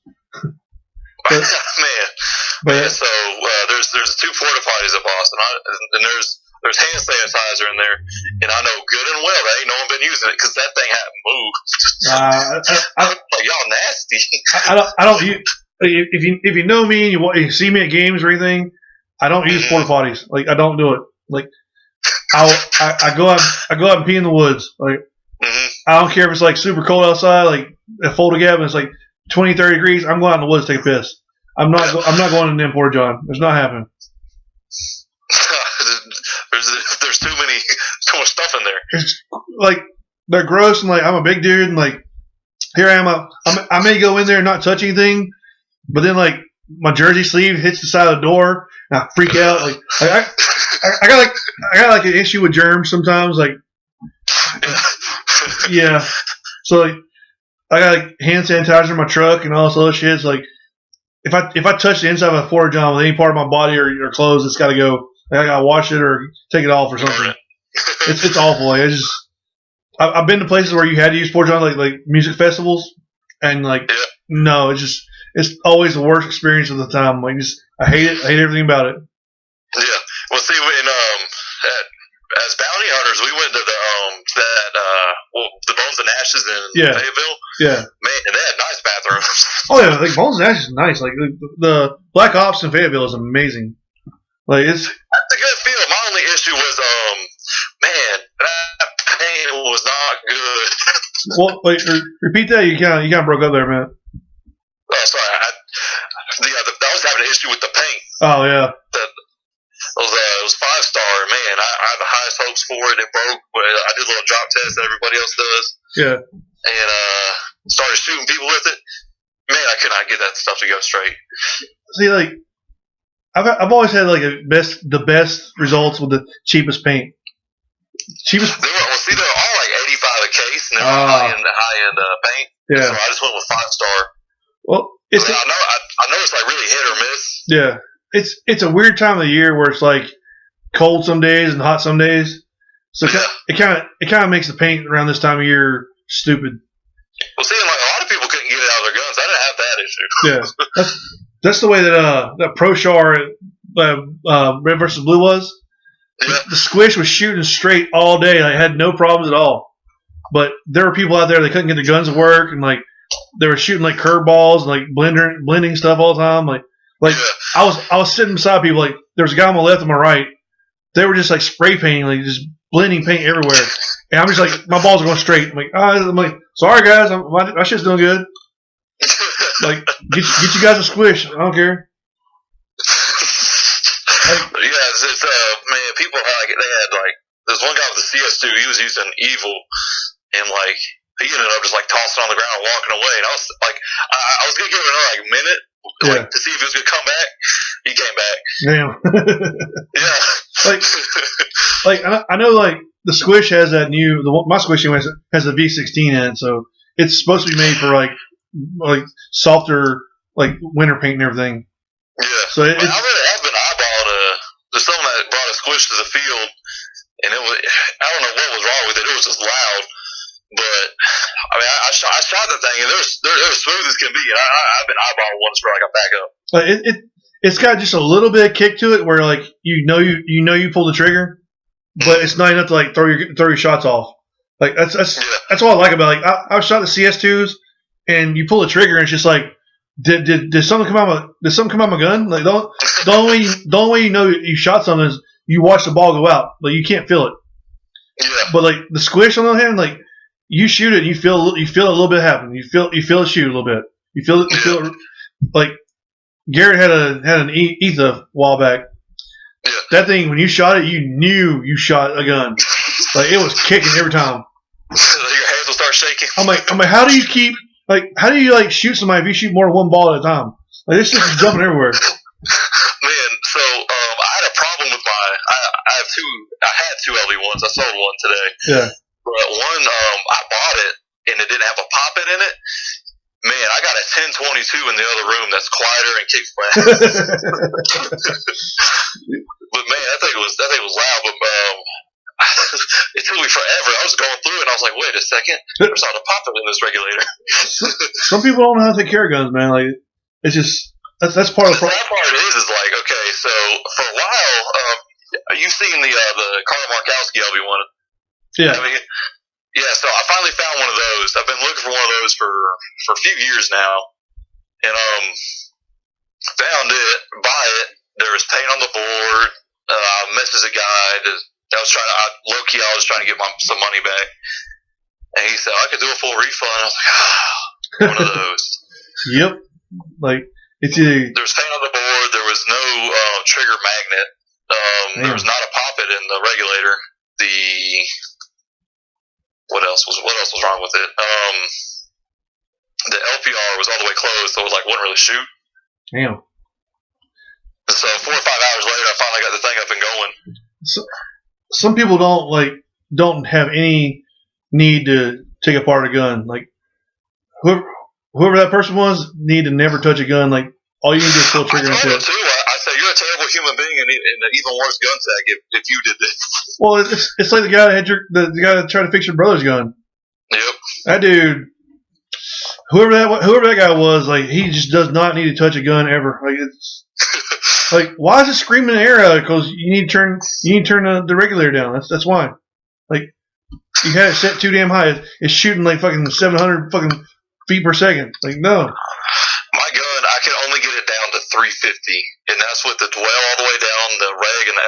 So there's 2 porta potties at Boston, and there's hand sanitizer in there, and I know good and well that ain't no one been using it because that thing hadn't moved. Like y'all nasty. I don't. If you know me and you see me at games or anything, I don't use porta potties. Like I don't do it. Like I go out and pee in the woods. Like I don't care if it's like super cold outside, like a folded gap and it's like 20, 30 degrees. I'm going out in the woods to take a piss. I'm not going in the porta john. It's not happening. There's too much stuff in there. It's like they're gross and like I'm a big dude and like here I am. I may go in there and not touch anything, but then like my jersey sleeve hits the side of the door and I freak out. Like I got like an issue with germs sometimes. Like yeah, so like I got like hand sanitizer in my truck and all this other shit. So like if I touch the inside of a porta john with any part of my body or clothes, it's got to go. Like I gotta wash it or take it off or something. It's awful. Like I've been to places where you had to use porta john like music festivals, and like no, it's always the worst experience of the time. Like I hate it. I hate everything about it. Yeah. Well, see, as bounty hunters, we went to the Bones and Ashes in Fayetteville. Yeah. Man, and they had nice bathrooms. Oh yeah, like Bones and Ashes is nice. Like the Black Ops in Fayetteville is amazing. Like that's a good feel. My only issue was, that paint was not good. Well, like repeat that. You kind of broke up there, man. Oh, sorry. I was having an issue with the paint. Oh yeah. It was 5-star. Man, I had the highest hopes for it. It broke, but I did a little drop test that everybody else does. Yeah. And started shooting people with it. Man, I could not get that stuff to go straight. See, like. I've always had like the best results with the cheapest paint. They're all like $85 a case, and they're high end paint. Yeah. So I just went with 5-star. Well, I know it's like really hit or miss. Yeah, it's a weird time of the year where it's like cold some days and hot some days. So it kind of makes the paint around this time of year stupid. Well, see, like a lot of people couldn't get it out of their guns. I didn't have that issue. Yeah. That's the way that Pro Char Red versus Blue was. Yeah. The squish was shooting straight all day. Like, had no problems at all. But there were people out there that couldn't get their guns to work, and like they were shooting like curveballs and like blending stuff all the time. Like I was sitting beside people. Like there was a guy on my left and my right. They were just like spray painting, like just blending paint everywhere. And I'm just like my balls are going straight. I'm like sorry guys, my shit's doing good. Like, get you guys a squish. I don't care. It's man, people they had like there's one guy with the CS2. He was using Evil, and like he ended up just like tossing on the ground and walking away. And I was like, I was gonna give it another like minute, like to see if he was gonna come back. He came back. Damn. Yeah. Like I know like the squish has that my squish has a V16 in it, so it's supposed to be made for like softer like winter paint and everything. Yeah. So I've been eyeballing there's someone that brought a squish to the field, and it was I don't know what was wrong with it. It was just loud, but I mean I shot the thing and they're smooth as can be. And I've been eyeballing ones for like a backup. It's got just a little bit of kick to it where like you pull the trigger, but it's not enough to like throw your shots off. Like that's what I like about it. Like I shot the CS2s. And you pull the trigger, and it's just like, did something come out of my gun? Like the only way you know you shot something is you watch the ball go out. Like you can't feel it. Yeah. But like the squish on the other hand, like you shoot it, and you feel a little bit happen. You feel it shoot a little bit. You feel it like Garrett had an ETHA a while back. Yeah. That thing, when you shot it, you knew you shot a gun. Like, it was kicking every time. Your hands will start shaking. I'm like, how do you shoot somebody if you shoot more than one ball at a time? Like, this shit is jumping everywhere. Man, so I had a problem with I had two LV1s. I sold one today. Yeah. But one, I bought it and it didn't have a pop-it in it. Man, I got a 1022 in the other room that's quieter and kicks fast. But man, that thing was loud. But it took me forever. I was going through it and I was like, wait a second, there's not a pop-it in this regulator. Some people don't know how to take care of guns, man. Like, it's just that's part of the problem. That part is like, okay, so for a while, you've seen the Carl Markowski LV1. Yeah. I mean, yeah, so I finally found one of those. I've been looking for one of those for a few years now, and found it, buy it. There was paint on the board. Messaged a guy I was trying to get some money back, and he said I could do a full refund. I was like, one of those. Yep, like it's either there was paint on the board. There was no trigger magnet. There was not a poppet in the regulator. What else was wrong with it? The LPR was all the way closed, so it was like wouldn't really shoot. Damn. So 4 or 5 hours later, I finally got the thing up and going. So, some people don't have any need to take apart a gun. Like whoever that person was, need to never touch a gun. Like all you need to do is pull trigger and I told shit. him too. I said you're a terrible human being and an even worse gun tech if you did this. Well, it's like the guy that had the guy that tried to fix your brother's gun. Yep. That dude, whoever that guy was, like he just does not need to touch a gun ever. Like it's like why is it screaming in the air? Because you need to turn the regulator down. That's why. Like you had it set too damn high. It's shooting like fucking 700 fucking feet per second. Like no. My gun, I can only get it down to 350, and that's with the dwell all the way down, the reg and the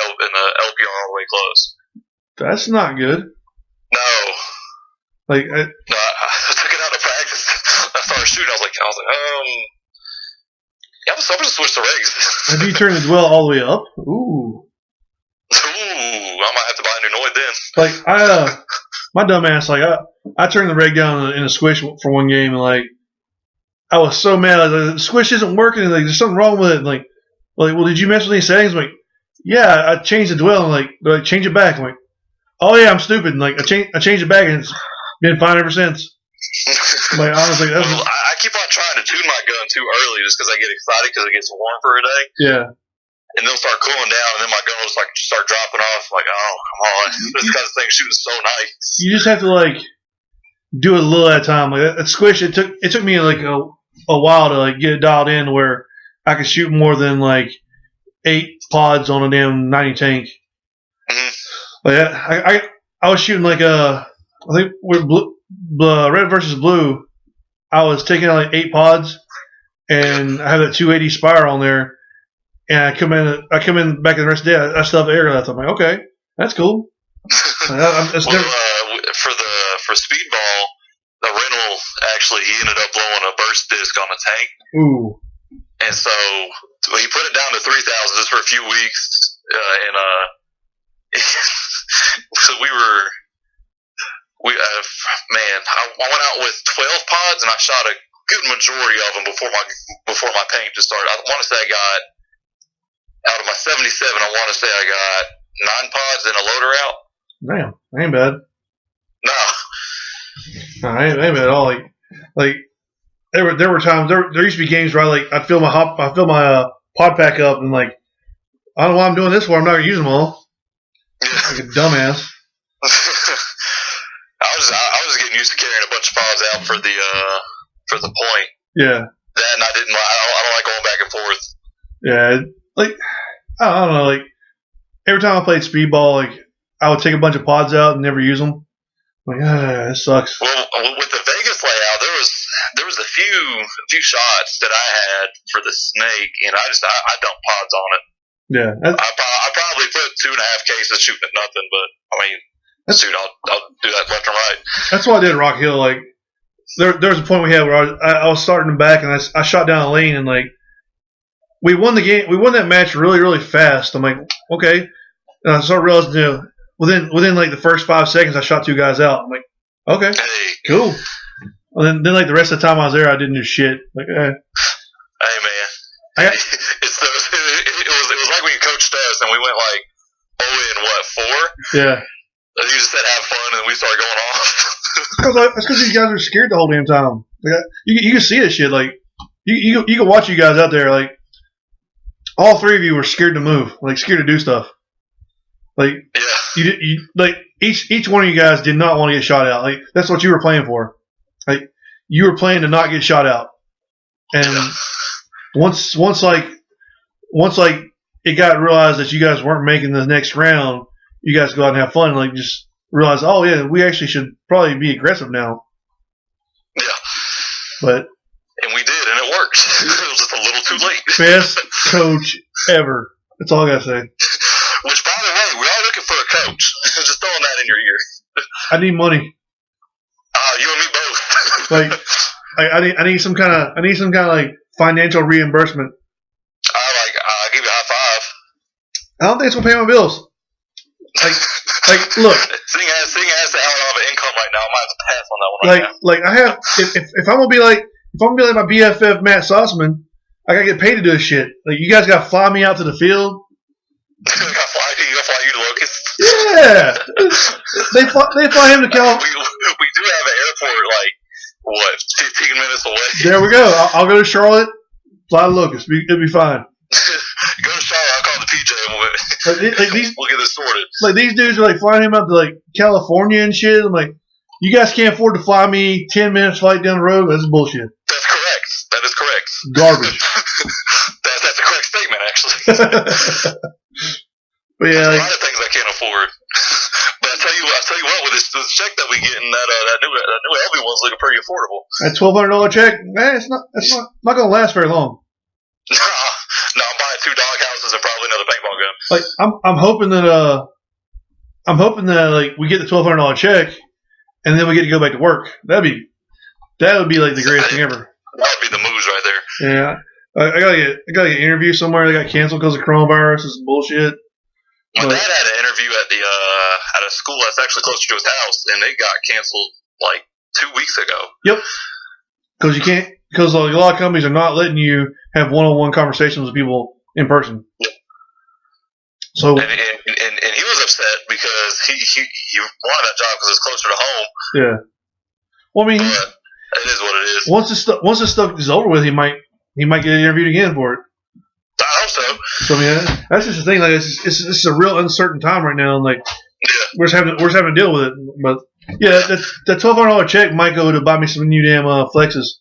LPR all the way close. That's not good. No. Like I took it out of practice. I started shooting. I was like, yeah, I'm supposed to switch the regs. Have you turned the dwell all the way up? Ooh. I might have to buy a new Noid then. Like my dumb ass, like I turned the reg down in a squish for one game, and like I was so mad. Like, the squish isn't working. And, like there's something wrong with it. And, like, well, did you mess with any settings? I'm like, yeah, I changed the dwell. And like, change it back. I'm like, oh yeah, I'm stupid. And, like I changed it back, and it's been fine ever since. Like honestly, I keep on trying to tune my gun too early just because I get excited because it gets warm for a day. Yeah. And then it'll start cooling down, and then my gun will just like start dropping off. I'm like, oh, come on, this kind of thing shooting so nice. You just have to like do it a little at a time. Like that squish, it took me like a while to like get it dialed in where I could shoot more than like 8 pods on a damn 90 tank. Mm-hmm. Like I was shooting like I think with red versus blue, I was taking out like 8 pods, and I have that 280 Spire on there, and I come in back in the rest of the day. I still have the air left. I'm like, okay, that's cool. For speedball, the rental actually he ended up blowing a burst disc on a tank. Ooh. And so he put it down to 3,000 just for a few weeks, and so I went out with 12 pods and I shot a good majority of them before my paint just started. I want to say I got out of my 77. I want to say I got 9 pods and a loader out. Damn, ain't bad. No, ain't bad at all. Like there were times there used to be games where I'd fill my pod pack up and like I don't know why I'm doing this for. I'm not gonna use them all. Like a dumbass. I was getting used to carrying a bunch of pods out for the point. Yeah. Then I don't like going back and forth. Yeah, like I don't know. Like every time I played speedball, like I would take a bunch of pods out and never use them. Like, that sucks. Well, with the Vegas layout, there was a few shots that I had for the snake, and I dumped pods on it. Yeah, I probably put 2.5 cases shooting at nothing, but I mean, shoot, I'll do that left and right. That's what I did at Rock Hill. Like there was a point we had where I was starting back and I shot down a lane and like we won the game. We won that match really really fast. I'm like, okay. And I started realizing, within like the first 5 seconds, I shot 2 guys out. I'm like, okay, cool. And then like the rest of the time I was there, I didn't do shit. Like, Hey man, it was like when you coached us and we went like 0-4. Yeah. And you just said have fun and we started going off. That's because these guys are scared the whole damn time. Like, you can see this shit. Like you can watch you guys out there. Like all 3 of you were scared to move, like scared to do stuff. Like you like each one of you guys did not want to get shot out. Like that's what you were playing for. Like you were playing to not get shot out. And once it got realized that you guys weren't making the next round, you guys go out and have fun. And like just realize, oh yeah, we actually should probably be aggressive now. Yeah. And we did, and it worked. It was just a little too late. Best coach ever. That's all I gotta say. Which, by the way, we are looking for a coach. Just throwing that in your ear. I need money. You and me both. I need some kind of like financial reimbursement. I'll give you a high five. I don't think it's gonna pay my bills. Like look. Seeing as I don't have an income right now, I might have to pass on that one right now. Like I have if I'm gonna be like my BFF Matt Sossman, I gotta get paid to do this shit. Like you guys gotta fly me out to the field. You gotta fly you to Locust. Yeah, they fly him to California. We do have an airport like 15 minutes away. There we go. I'll go to Charlotte, fly to Locust. It'll be fine. Go to Charlotte. I'll call the PJ and we'll get this sorted. Like these dudes are like flying him out to like California and shit. I'm like, you guys can't afford to fly me 10 minutes flight down the road. That's bullshit. That's correct. That is correct. Garbage. That's a correct statement, actually. But yeah, there's a lot of things I can't afford. But I tell you what, with this check that we get, and that new LV one's looking pretty affordable. That $1,200 check, man, it's not gonna last very long. No, I'm buying 2 dog houses and probably another paintball gun. Like I'm hoping that like we get the $1,200 check, and then we get to go back to work. That would be like the greatest thing ever. That would be the moves right there. Yeah, I gotta get an interview somewhere. They got canceled because of coronavirus. It's bullshit. My dad had an interview at a school that's actually closer to his house, and it got canceled like 2 weeks ago. Yep. Because a lot of companies are not letting you have one-on-one conversations with people in person. Yep. So and he was upset because he wanted that job because it's closer to home. Yeah. Well, I mean, but it is what it is. Once this stuff is over with, he might get interviewed again for it. I hope so. So I mean, that's just the thing. Like, it's a real uncertain time right now, and like, we're just having to deal with it. But yeah, that $1,200 check might go to buy me some new damn flexes.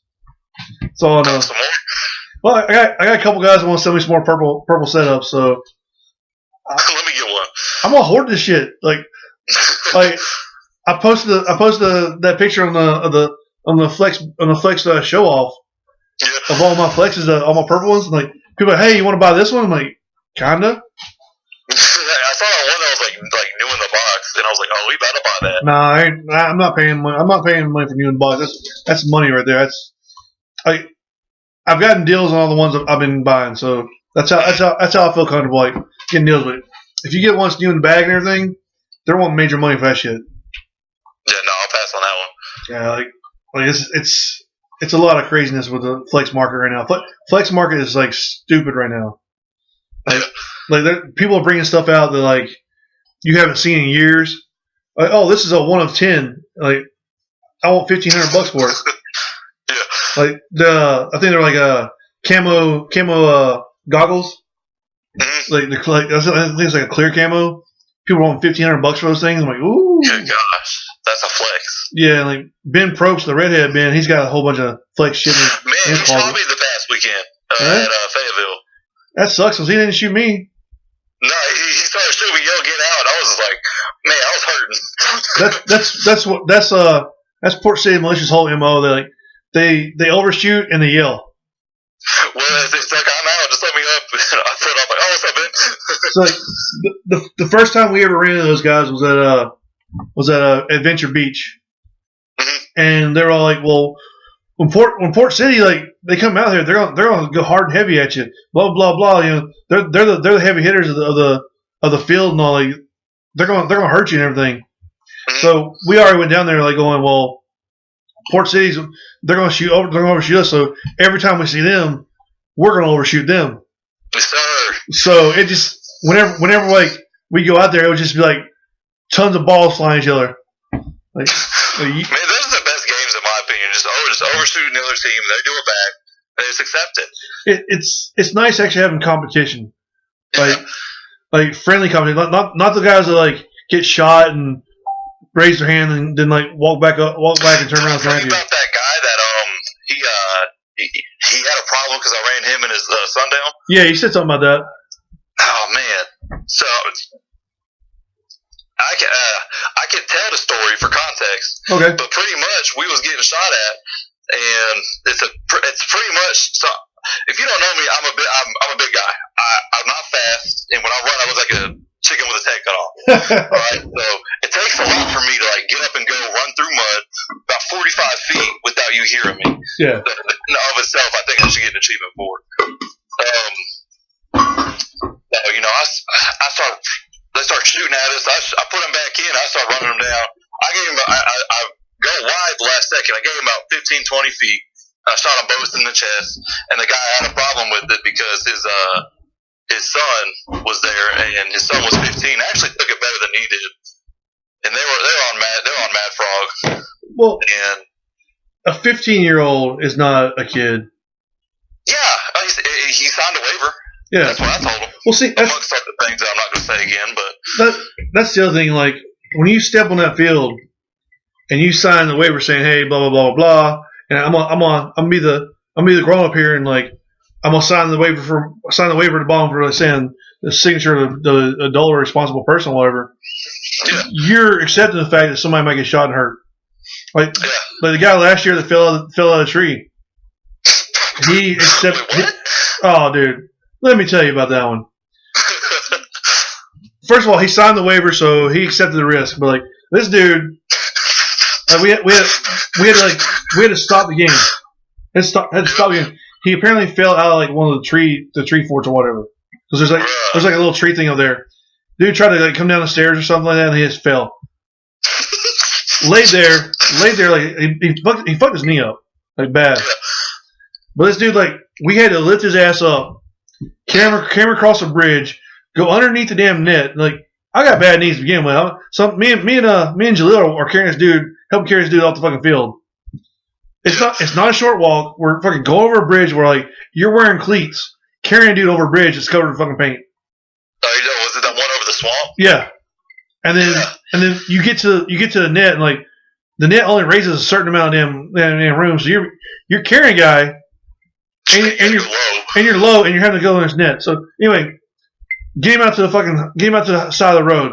That's all I know. Some more? Well, I got a couple guys that want to sell me some more purple setups. So let me get one. I'm gonna hoard this shit. Like I posted that picture on the flex show off of all my flexes, all my purple ones. And like people are like, hey, you want to buy this one? I'm like, kinda. I saw that one that was like new in the box, and I was like, oh, we better buy that. Nah, I'm not paying money. I'm not paying money for new in the box. That's money right there. I've gotten deals on all the ones that I've been buying, so that's how I feel comfortable like getting deals with it. If you get one new in the bag and everything, they're wanting major money for that shit. Yeah, no, I'll pass on that one. Yeah, like it's a lot of craziness with the flex market right now. Flex market is like stupid right now. Like people are bringing stuff out that like you haven't seen in years. Like, oh, this is a 1 of 10. Like, I want $1,500 for it. Yeah. Like I think they're like camo goggles. Mm-hmm. Like I think it's like a clear camo. People want $1,500 for those things. I'm like, ooh. Good gosh, that's a flex. Yeah, like Ben Probst, the redhead Ben, he's got a whole bunch of flex shit in Man, he shot me the past weekend at Fayetteville. That sucks because he didn't shoot me. No, he started shooting me, yo, get out. I was just like, man, I was hurting. That's Port City Militia's whole MO. They overshoot and they yell. Well, it's like, I'm out, just let me up. I put up like, oh, what's up, Ben? So like the first time we ever ran into those guys was at was at Adventure Beach, Mhm. and they're all like, "Well, when Port City, like they come out here, they're gonna go hard and heavy at you, blah blah blah. You know, they're the heavy hitters of the field and all. Like, they're gonna hurt you and everything." Mhm. So we already went down there like going, "Well, Port City's they're gonna overshoot us. So every time we see them, we're gonna overshoot them." Yes, sir. So it just whenever like we go out there, it would just be like tons of balls flying at each other. Like, Man, those are the best games in my opinion. Just overshooting the other team. They do it back. They just accept it. it's nice actually having competition, like Yeah. like friendly competition, not the guys that like get shot and raise their hand and then like walk back and turn around and Tell flank me you. about that guy that he had a problem because I ran him and his son down. Yeah, you said something about that. Oh man. So I can tell the story for context, Okay. but pretty much we was getting shot at, and it's pretty much so. If you don't know me, I'm a big guy. I'm not fast, and when I run, I was like a chicken with his head cut off. Right, so it takes a lot for me to like get up and go, run through mud about 45 feet without you hearing me. Yeah. In of itself, I think I should get an achievement for. You know, they start shooting at us. I put them back in. I start running them down. I gave him. I go wide the last second. I gave him about 15, 20 feet. I shot them both in the chest, and the guy had a problem with it because his son was there, and his son was 15. I actually took it better than he did, and they're on Mad Frog. Well, And a 15-year-old is not a kid. yeah, he signed a waiver. Yeah. That's what I told him. Well, see, Amongst other things that I'm not going to say again, but that's the other thing. Like when you step on that field and you sign the waiver saying, "Hey, blah blah blah blah," and I'm gonna be the grown up here and like I'm gonna sign the waiver at the bottom for like saying the signature of the adult or responsible person, or whatever. yeah, You're accepting the fact that somebody might get shot and hurt. Like yeah. the guy last year that fell out of the tree. He accepted. Wait, what? Oh, dude, let me tell you about that one. First of all, he signed the waiver, so he accepted the risk. But like this dude, we had to stop the game. Had to stop the game. He apparently fell out of like one of the tree forts or whatever. Because there's like a little tree thing up there. Dude tried to like come down the stairs or something like that, and he just fell. laid there like he fucked his knee up like bad. But this dude, like, we had to lift his ass up, camera across the bridge, go underneath the damn net. Like, I got bad knees to begin with. So me and Jalil are carrying this dude, helping carry this dude off the fucking field. It's not a short walk. We're fucking going over a bridge where like you're wearing cleats, carrying a dude over a bridge that's covered in fucking paint. Oh, was it that one over the swamp? Yeah, and then you get to the net and like the net only raises a certain amount of damn room, so you're carrying a guy. And you're low, and you're having to go in this net. So anyway, get him out to the side of the road.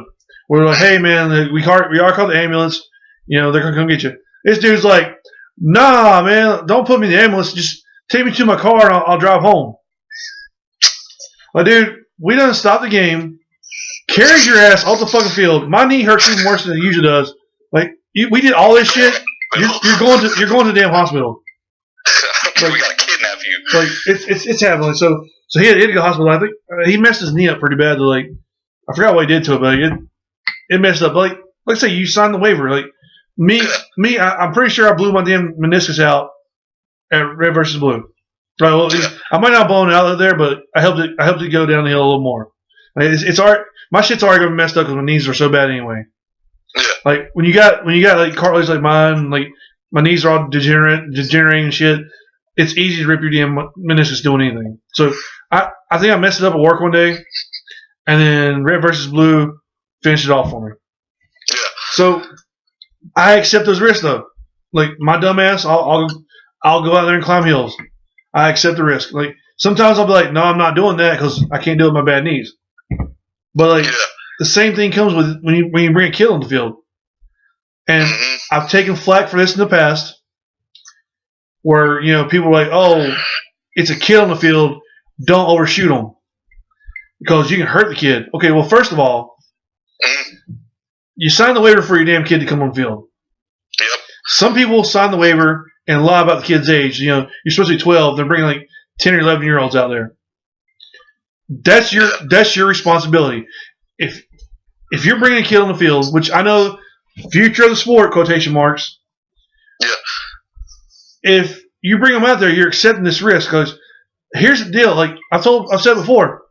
We're like, hey man, we are called the ambulance. You know they're gonna come get you. This dude's like, nah man, don't put me in the ambulance. Just take me to my car and I'll drive home. Like, dude, we done stopped the game. Carried your ass off the fucking field. My knee hurts even worse than it usually does. Like we did all this shit. You're going to the damn hospital. Like, we gotta kidnap you. Like it's happening. So he had to go to the hospital. I think he messed his knee up pretty bad. Like I forgot what he did to it, but it messed up. Like I say, you signed the waiver. Like me, I'm pretty sure I blew my damn meniscus out at Red versus Blue. Right. Well, I might not have blown it out there, but I helped it go down the hill a little more. Like it's already, my shit's already gonna be messed up because my knees are so bad anyway. Yeah. Like when you got like cartilage like mine, like my knees are all degenerating and shit. It's easy to rip your damn meniscus doing anything. So I think I messed it up at work one day, and then Red versus Blue finished it off for me. Yeah. So I accept those risks though. Like my dumb ass, I'll go out there and climb hills. I accept the risk. Like sometimes I'll be like, no, I'm not doing that because I can't do it with my bad knees. But like the same thing comes with when you bring a kid on the field. And I've taken flack for this in the past. Where, you know, people are like, oh, it's a kid on the field, don't overshoot him. Because you can hurt the kid. Okay, well, first of all, you sign the waiver for your damn kid to come on field. Yep. Some people sign the waiver and lie about the kid's age. You know, you're supposed to be 12. They're bringing like 10 or 11-year-olds out there. That's your responsibility. If you're bringing a kid on the field, which I know, future of the sport, quotation marks. Yeah. If you bring them out there, you're accepting this risk. Because here's the deal. Like I've said before,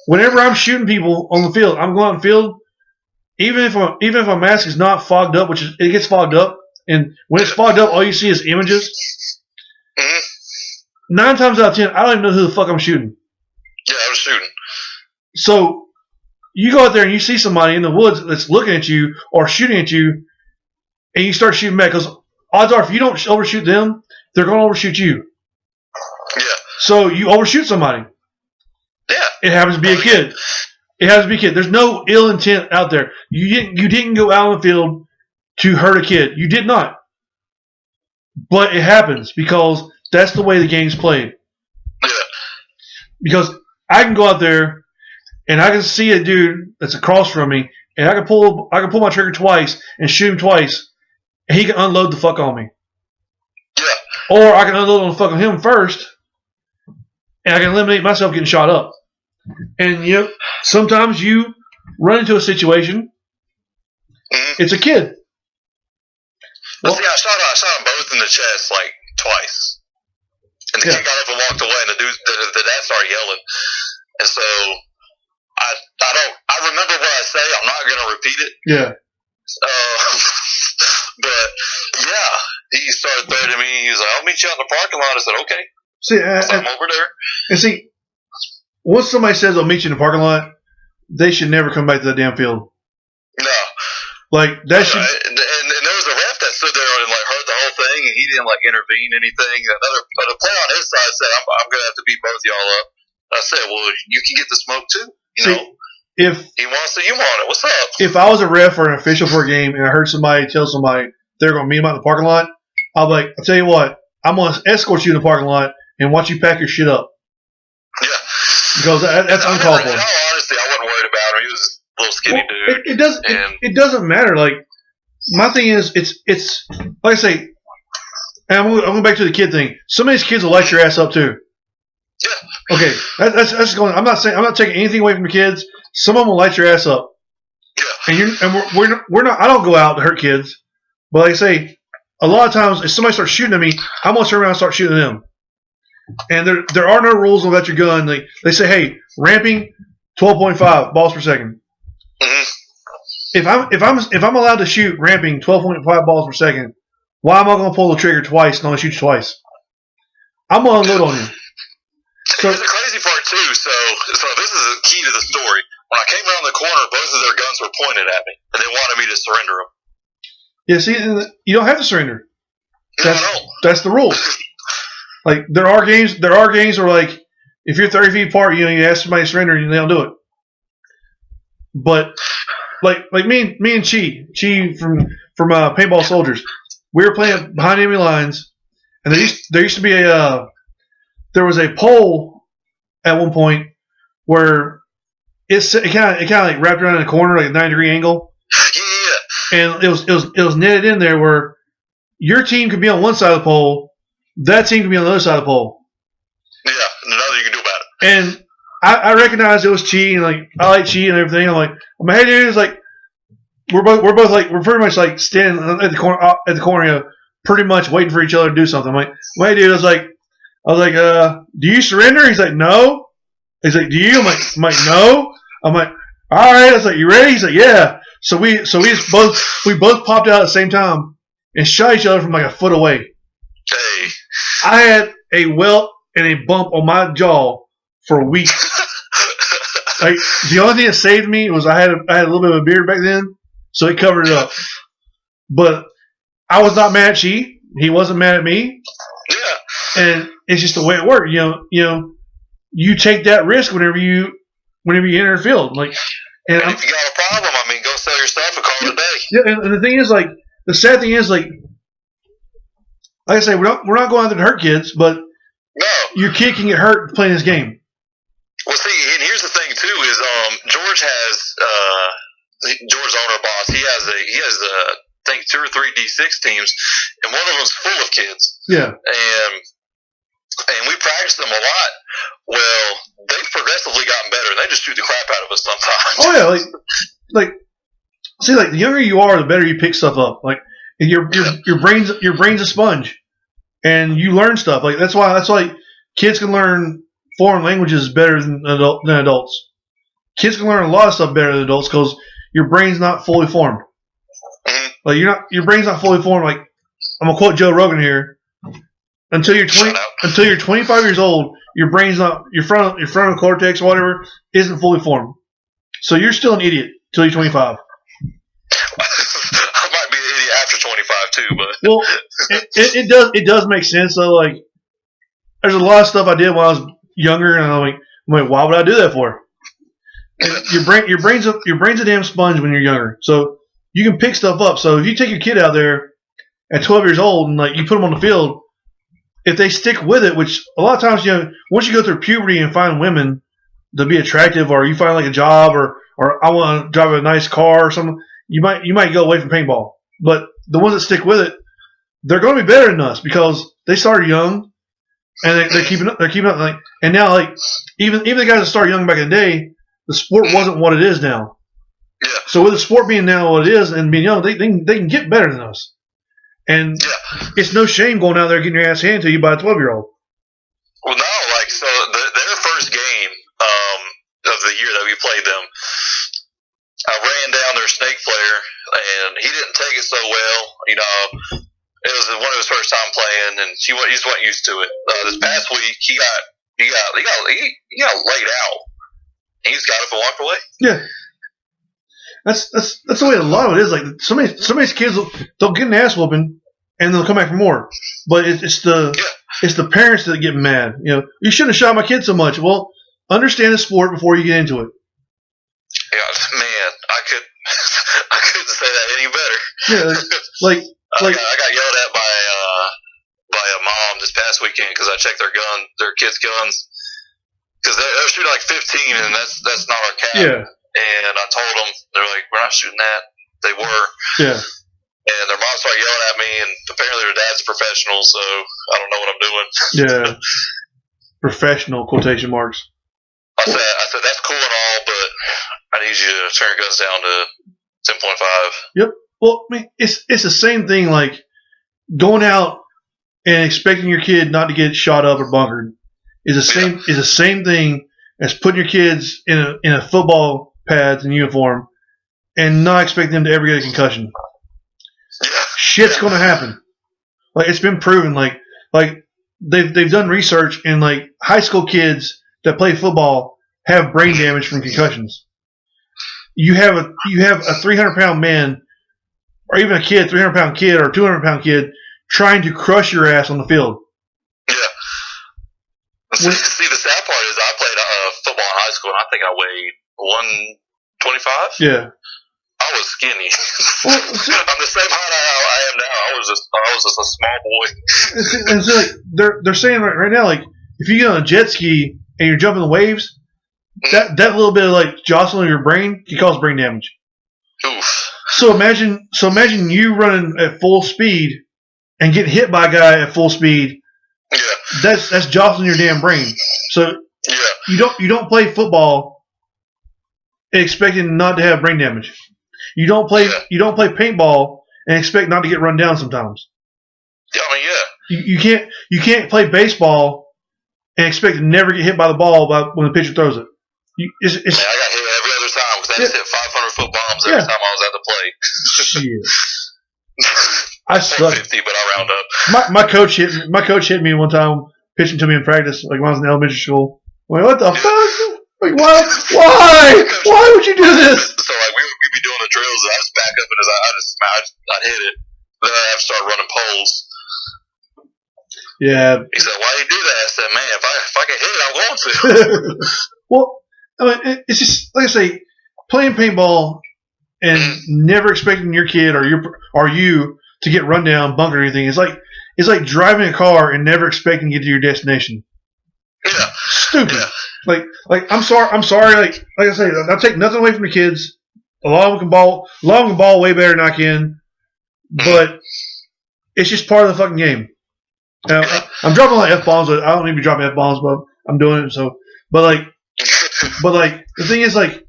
whenever I'm shooting people on the field, I'm going out on the field. Even if my mask is not fogged up, which it gets fogged up, and when it's fogged up, all you see is images. Mm-hmm. 9 times out of 10, I don't even know who the fuck I'm shooting. Yeah, I was shooting. So you go out there and you see somebody in the woods that's looking at you or shooting at you, and you start shooting back. Because odds are, if you don't overshoot them, they're going to overshoot you. Yeah. So you overshoot somebody. Yeah. It happens to be a kid. It has to be a kid. There's no ill intent out there. You didn't go out on the field to hurt a kid. You did not. But it happens because that's the way the game's played. Yeah. Because I can go out there and I can see a dude that's across from me, and I can pull my trigger twice and shoot him twice, and he can unload the fuck on me. Yeah. Or I can unload on the fuck on him first, and I can eliminate myself getting shot up. And sometimes you run into a situation. Mm-hmm. It's a kid. Well, see, I shot them both in the chest like twice, and the kid got up and walked away, and the dad started yelling, and so I remember what I say. I'm not gonna repeat it. Yeah. But yeah, he started threatening me. He was like, "I'll meet you out in the parking lot." I said, "Okay." See, I'm over there. And see, once somebody says I'll meet you in the parking lot, they should never come back to the damn field. No. Like that should. And there was a ref that stood there and like heard the whole thing, and he didn't like intervene anything. But a player on his side said, "I'm gonna have to beat both y'all up." I said, "Well, you can get the smoke too. You know, if he wants it, you want it. What's up?" If I was a ref or an official for a game and I heard somebody tell somebody they're gonna meet him out in the parking lot, I'll be like, "I'll tell you what, I'm gonna escort you in the parking lot and watch you pack your shit up." Yeah. Because that's uncalled for. In all honesty, I wasn't worried about him. He was a little skinny dude. It doesn't matter. Like my thing is, it's like I say, and I'm going back to the kid thing. Some of these kids will light your ass up too. Yeah. Okay, that's going. I'm not taking anything away from the kids. Some of them will light your ass up. Yeah. And we're not. I don't go out to hurt kids, but like I say, a lot of times if somebody starts shooting at me, I'm gonna turn around and start shooting at them. And there are no rules about your gun. They say, hey, ramping 12.5 balls per second. Mm-hmm. If I'm allowed to shoot ramping 12.5 balls per second, why am I going to pull the trigger twice and only shoot twice? I'm going to unload on you. So here's the crazy part too. So this is the key to the story. When I came around the corner, both of their guns were pointed at me, and they wanted me to surrender them. Yeah, see, you don't have to surrender. No. That's the rule. Like there are games where like if you're 30 feet apart, you ask somebody to surrender and they don't do it. But like me and Chi from Paintball Soldiers, we were playing behind enemy lines, and there used to be there was a pole at one point where it kind of like wrapped around in a corner like a 90-degree angle. Yeah. And it was netted in there where your team could be on one side of the pole. That team can be on the other side of the pole. Yeah, nothing you can do about it. And I recognized it was Chi, and like I like Chi and everything. I'm like, hey dude, it's like we're pretty much like standing at the corner, pretty much waiting for each other to do something. I'm like, hey dude, I was like, do you surrender? He's like, no. He's like, do you? I'm like, no. I'm like, all right. I was like, you ready? He's like, yeah. So we both popped out at the same time and shot each other from like a foot away. Hey. I had a welt and a bump on my jaw for weeks. Like the only thing that saved me was I had a little bit of a beard back then, so it covered it up. But I was not mad at Chi. He wasn't mad at me. Yeah. And it's just the way it worked. You take that risk whenever you enter a field. Like, and if you got a problem, I mean, go sell your stuff and call it a day. Yeah, and the thing is, like, the sad thing is, like I say, we're not going out there to hurt kids, but no, your kid can get hurt playing this game. Well, see, and here's the thing too: is George has George's owner boss, he has I think 2 or 3 D6 teams, and one of them's full of kids. Yeah. And we practice them a lot. Well, they've progressively gotten better, and they just shoot the crap out of us sometimes. Oh yeah, like the younger you are, the better you pick stuff up. Like your brain's a sponge, and you learn stuff. Like that's why kids can learn foreign languages better than adults. Kids can learn a lot of stuff better than adults because your brain's not fully formed. Mm-hmm. Like your brain's not fully formed. Like I'm gonna quote Joe Rogan here. Until you're 25 years old, your brain's not your frontal cortex or whatever isn't fully formed. So you're still an idiot till you're 25. I might be an idiot after 25 too, but well, it does make sense though. Like there's a lot of stuff I did when I was younger, and I'm like, why would I do that for? Your brain's a damn sponge when you're younger, so you can pick stuff up. So if you take your kid out there at 12 years old and like you put them on the field, if they stick with it, which a lot of times, once you go through puberty and find women to be attractive, or you find like a job, or I want to drive a nice car or something, you might go away from paintball. But the ones that stick with it, they're going to be better than us because they started young, and they're keeping up. Like, and now like even the guys that started young back in the day, the sport wasn't what it is now. Yeah. So with the sport being now what it is and being young, they can get better than us. And it's no shame going out there getting your ass handed to you by a 12-year-old. Well, no, so their first game of the year that we played them, I ran down their snake player, and he didn't take it so well. It was one of his first time playing, and he just wasn't used to it. This past week, he got laid out. He just got up and walked away. Yeah. That's the way a lot of it is. Like some of these kids they'll get an ass whooping and they'll come back for more. But it's the parents that get mad. You shouldn't have shot my kid so much. Well, understand the sport before you get into it. Yeah, man, I couldn't say that any better. Yeah, I got yelled at by a mom this past weekend because I checked their kids' guns, because they're shooting like 15, and that's not our cap. Yeah. And I told them, they're like, we're not shooting that. They were. Yeah. And their mom started yelling at me, and apparently their dad's a professional, so I don't know what I'm doing. Yeah. Professional, quotation marks. I said, that's cool and all, but I need you to turn your guns down to 10.5. Yep. Well, I mean, it's the same thing, like going out and expecting your kid not to get shot up or bunkered is the same thing as putting your kids in a football pads and uniform and not expecting them to ever get a concussion. Yeah. Shit's gonna happen. Like it's been proven. Like they've done research, and like high school kids that play football have brain damage from concussions. You have a 300-pound man, or even a 300-pound kid or 200-pound kid trying to crush your ass on the field. Yeah. See, the sad part is I played football in high school, and I think I weighed 125. Yeah. I was skinny. I'm the same height I am now. I was just a small boy. And so like they're saying right now, like if you get on a jet ski and you're jumping the waves, that little bit of like jostling your brain can cause brain damage. Oof. So imagine you running at full speed and getting hit by a guy at full speed. Yeah. That's jostling your damn brain. So you don't play football expecting not to have brain damage. You don't play paintball and expect not to get run down sometimes. Yeah, I mean, yeah. You can't play baseball and expect to never get hit by the ball when the pitcher throws it. I got hit every other time because I just hit 500-foot bombs every time I was at the plate. Shit. I suck. 50, but I round up. My coach hit me one time pitching to me in practice, like when I was in elementary school. I'm like, what the fuck? Like, why? Why would you do this? So like we'd be doing the drills, and I just back up and I'd hit it. Then I have to start running poles. Yeah. He said, "Why do you do that?" I said, "Man, if I get hit, I'm going to." Well, I mean, it's just like I say, playing paintball and never expecting your kid or you to get run down, bunkered, or anything. It's like driving a car and never expecting to get to your destination. Yeah. Stupid. Yeah. Like I'm sorry. Like I say, I'll take nothing away from the kids. A lot of them can ball way better than I can, but it's just part of the fucking game. Now, I'm dropping like F-bombs. I don't need to be dropping F-bombs, but I'm doing it. So, but like the thing is, like,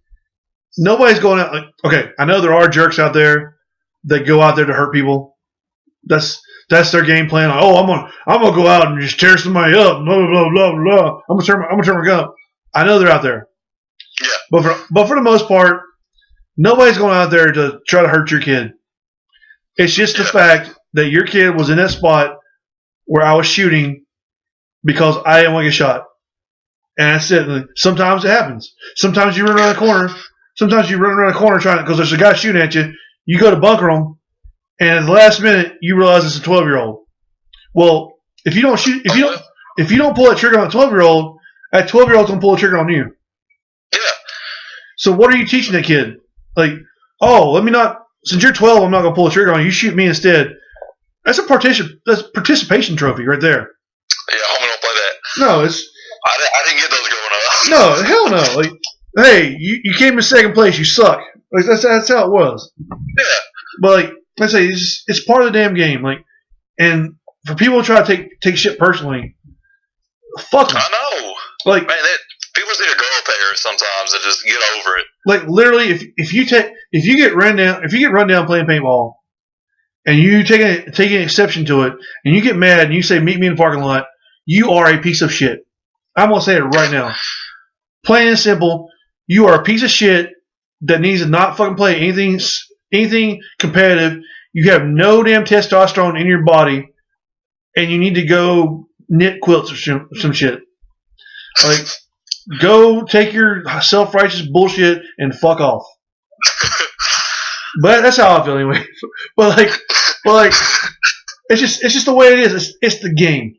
nobody's going out. Like, okay, I know there are jerks out there that go out there to hurt people. That's their game plan. Like, oh, I'm gonna go out and just tear somebody up. Blah blah blah blah. I'm gonna turn my gun up. I know they're out there. Yeah. But for the most part, nobody's going out there to try to hurt your kid. It's just the fact that your kid was in that spot where I was shooting because I didn't want to get shot. And that's it. And sometimes it happens. Sometimes you run around a corner. Trying because there's a guy shooting at you. You go to bunker him, and at the last minute you realize it's a 12-year-old. Well, if you don't pull that trigger on a 12-year-old, that 12-year-old's gonna pull the trigger on you. Yeah. So what are you teaching the kid? Like, oh, since you're 12, I'm not gonna pull the trigger on you. You shoot me instead. That's a participation trophy right there. Yeah, homie don't play that. No, it's. I didn't get those growing up. No, hell no. Like, hey, you came in second place. You suck. Like that's how it was. Yeah. But like I say, it's part of the damn game. Like, and for people to try to take shit personally, fuck them. I know. Like, man, people just need to go up there sometimes and just get over it. Like literally, if you get run down playing paintball, and you take an exception to it, and you get mad and you say meet me in the parking lot, you are a piece of shit. I'm gonna say it right now. Plain and simple, you are a piece of shit that needs to not fucking play anything competitive. You have no damn testosterone in your body, and you need to go knit quilts or some shit. Like, go take your self-righteous bullshit and fuck off. But that's how I feel anyway. But like, it's just the way it is. It's the game.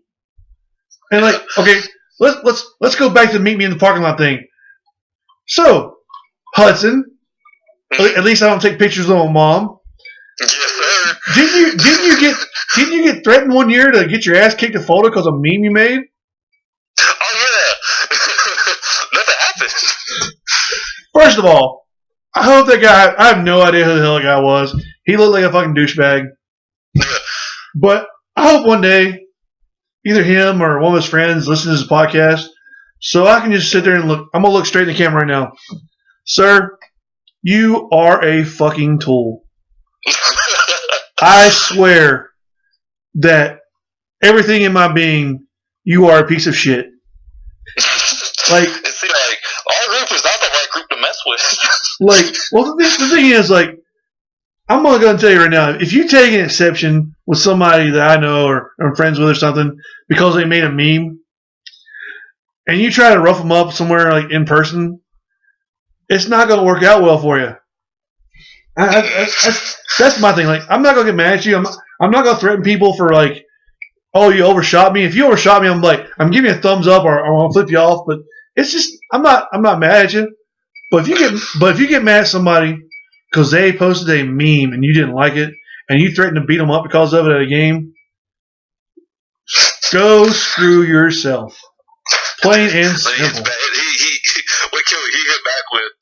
And like, okay, let's go back to meet me in the parking lot thing. So, Hudson, at least I don't take pictures of my mom. Yes, sir. Didn't you get threatened one year to get your ass kicked a photo because of a meme you made? Oh yeah. Nothing happened. First of all, I hope that guy. I have no idea who the hell that guy was. He looked like a fucking douchebag. But I hope one day, either him or one of his friends listen to this podcast, so I can just sit there and look. I'm gonna look straight in the camera right now, sir. You are a fucking tool. I swear that everything in my being, you are a piece of shit. Like, see, like, our group is not the right group to mess with. Like, well, the thing is, like, I'm going to tell you right now, if you take an exception with somebody that I know or I'm friends with or something because they made a meme, and you try to rough them up somewhere, like, in person, it's not going to work out well for you. That's my thing. Like, I'm not going to get mad at you. I'm not going to threaten people for, like, oh, you overshot me. If you overshot me, I'm like, I'm giving you a thumbs up or I'm gonna flip you off. But it's just, I'm not mad at you. But if you get mad at somebody because they posted a meme and you didn't like it and you threatened to beat them up because of it at a game, go screw yourself. Plain and simple. He hit back with,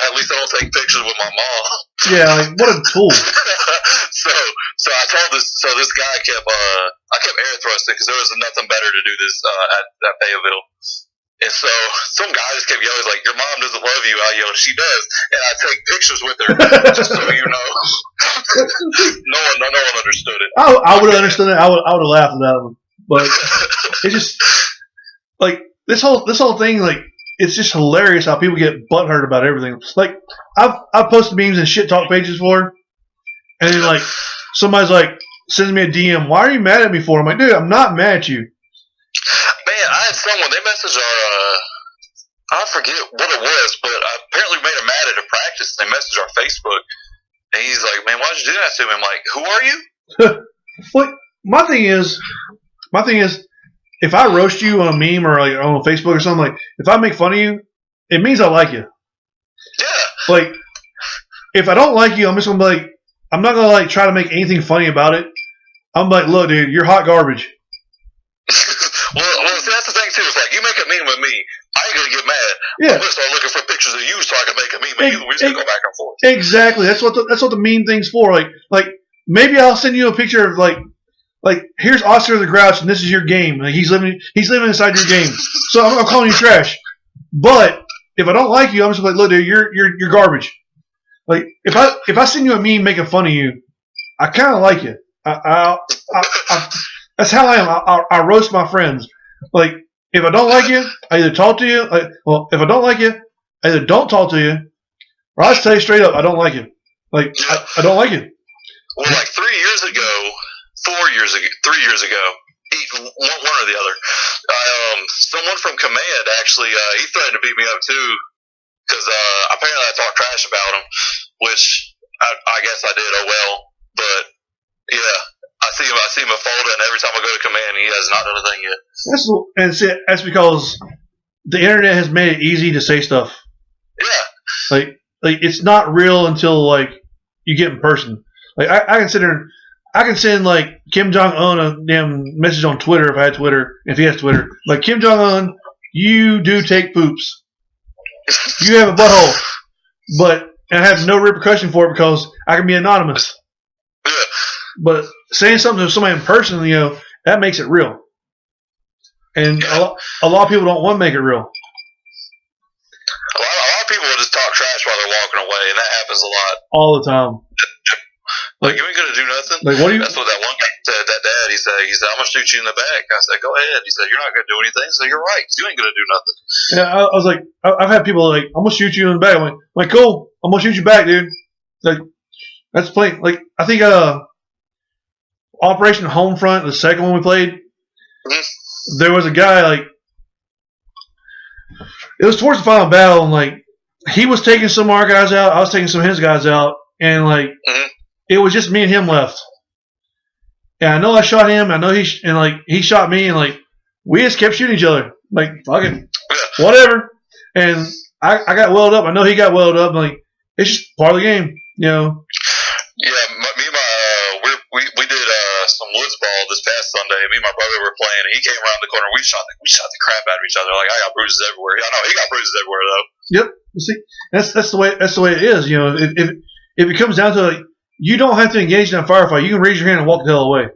at least I don't take pictures with my mom. Yeah, like, what a tool. So I told this guy I kept air thrusting because there was nothing better to do this at Fayetteville. And so some guy just kept yelling, like, your mom doesn't love you. I yell, she does. And I take pictures with her, just so you know. No one understood it. I would have understood it. I would have laughed at that one. But it's just, like, this whole thing, like, it's just hilarious how people get butthurt about everything. Like, I've posted memes and shit talk pages before, and then, like, somebody's like, sends me a DM, why are you mad at me for? I'm like, dude, I'm not mad at you. Man, I had someone, they messaged our, I forget what it was, but apparently made him mad at a practice. They messaged our Facebook, and he's like, man, why'd you do that to me? I'm like, who are you? Well, my thing is, if I roast you on a meme or like on Facebook or something, like, if I make fun of you, it means I like you. Yeah. Like, if I don't like you, I'm just gonna be like, I'm not gonna like try to make anything funny about it. I'm like, look, dude, you're hot garbage. well, see, that's the thing too. It's like, you make a meme with me, I ain't gonna get mad. Yeah. I'm gonna start looking for pictures of you so I can make a meme of you. We just go back and forth. Exactly. That's what the meme thing's for. Like maybe I'll send you a picture of like here's Oscar the Grouch and this is your game. Like he's living inside your game. So I'm calling you trash. But if I don't like you, I'm just like, look, dude, you're garbage. Like if I send you a meme making fun of you, I kind of like it. I that's how I am. I roast my friends. Like if I don't like you, I either talk to you. If I don't like you, I either don't talk to you, or I just tell you straight up, I don't like you. Like I don't like you. Well, like 3 years ago, 4 years ago, 3 years ago, one or the other, someone from Command actually he threatened to beat me up too because apparently I talked trash about him, which I guess I did. Oh well, but yeah. I see him a folder, and every time I go to Command, he has not done a thing yet. That's because the internet has made it easy to say stuff. Yeah. Like it's not real until like you get in person. Like I can send like Kim Jong Un a damn message on Twitter if I had Twitter, if he has Twitter. Like Kim Jong Un, you do take poops. You have a butthole, but I have no repercussion for it because I can be anonymous. Yeah. But saying something to somebody in person, that makes it real. And a lot of people don't want to make it real. A lot of people will just talk trash while they're walking away, and that happens a lot. All the time. Like you ain't gonna do nothing. Like what do you? That's what that one guy said. That dad, he said, I'm gonna shoot you in the back. I said, go ahead. He said, you're not gonna do anything. So you're right. You ain't gonna do nothing. Yeah, I was like, I've had people like, I'm gonna shoot you in the back. I'm like, cool. I'm gonna shoot you back, dude. Like that's plain. Like I think Operation Homefront, the second one we played, there was a guy like it was towards the final battle, and like he was taking some of our guys out, I was taking some of his guys out, and like it was just me and him left. And I know I shot him, I know he shot me, and like we just kept shooting each other, like fucking whatever. And I got welled up. I know he got welled up. Like it's just part of the game, Yeah, me and we did some woods ball this past Sunday. Me and my brother were playing, and he came around the corner. We shot the crap out of each other. Like I got bruises everywhere. I know he got bruises everywhere though. Yep. See, that's the way it is. If it comes down to like, you don't have to engage in a firefight. You can raise your hand and walk the hell away.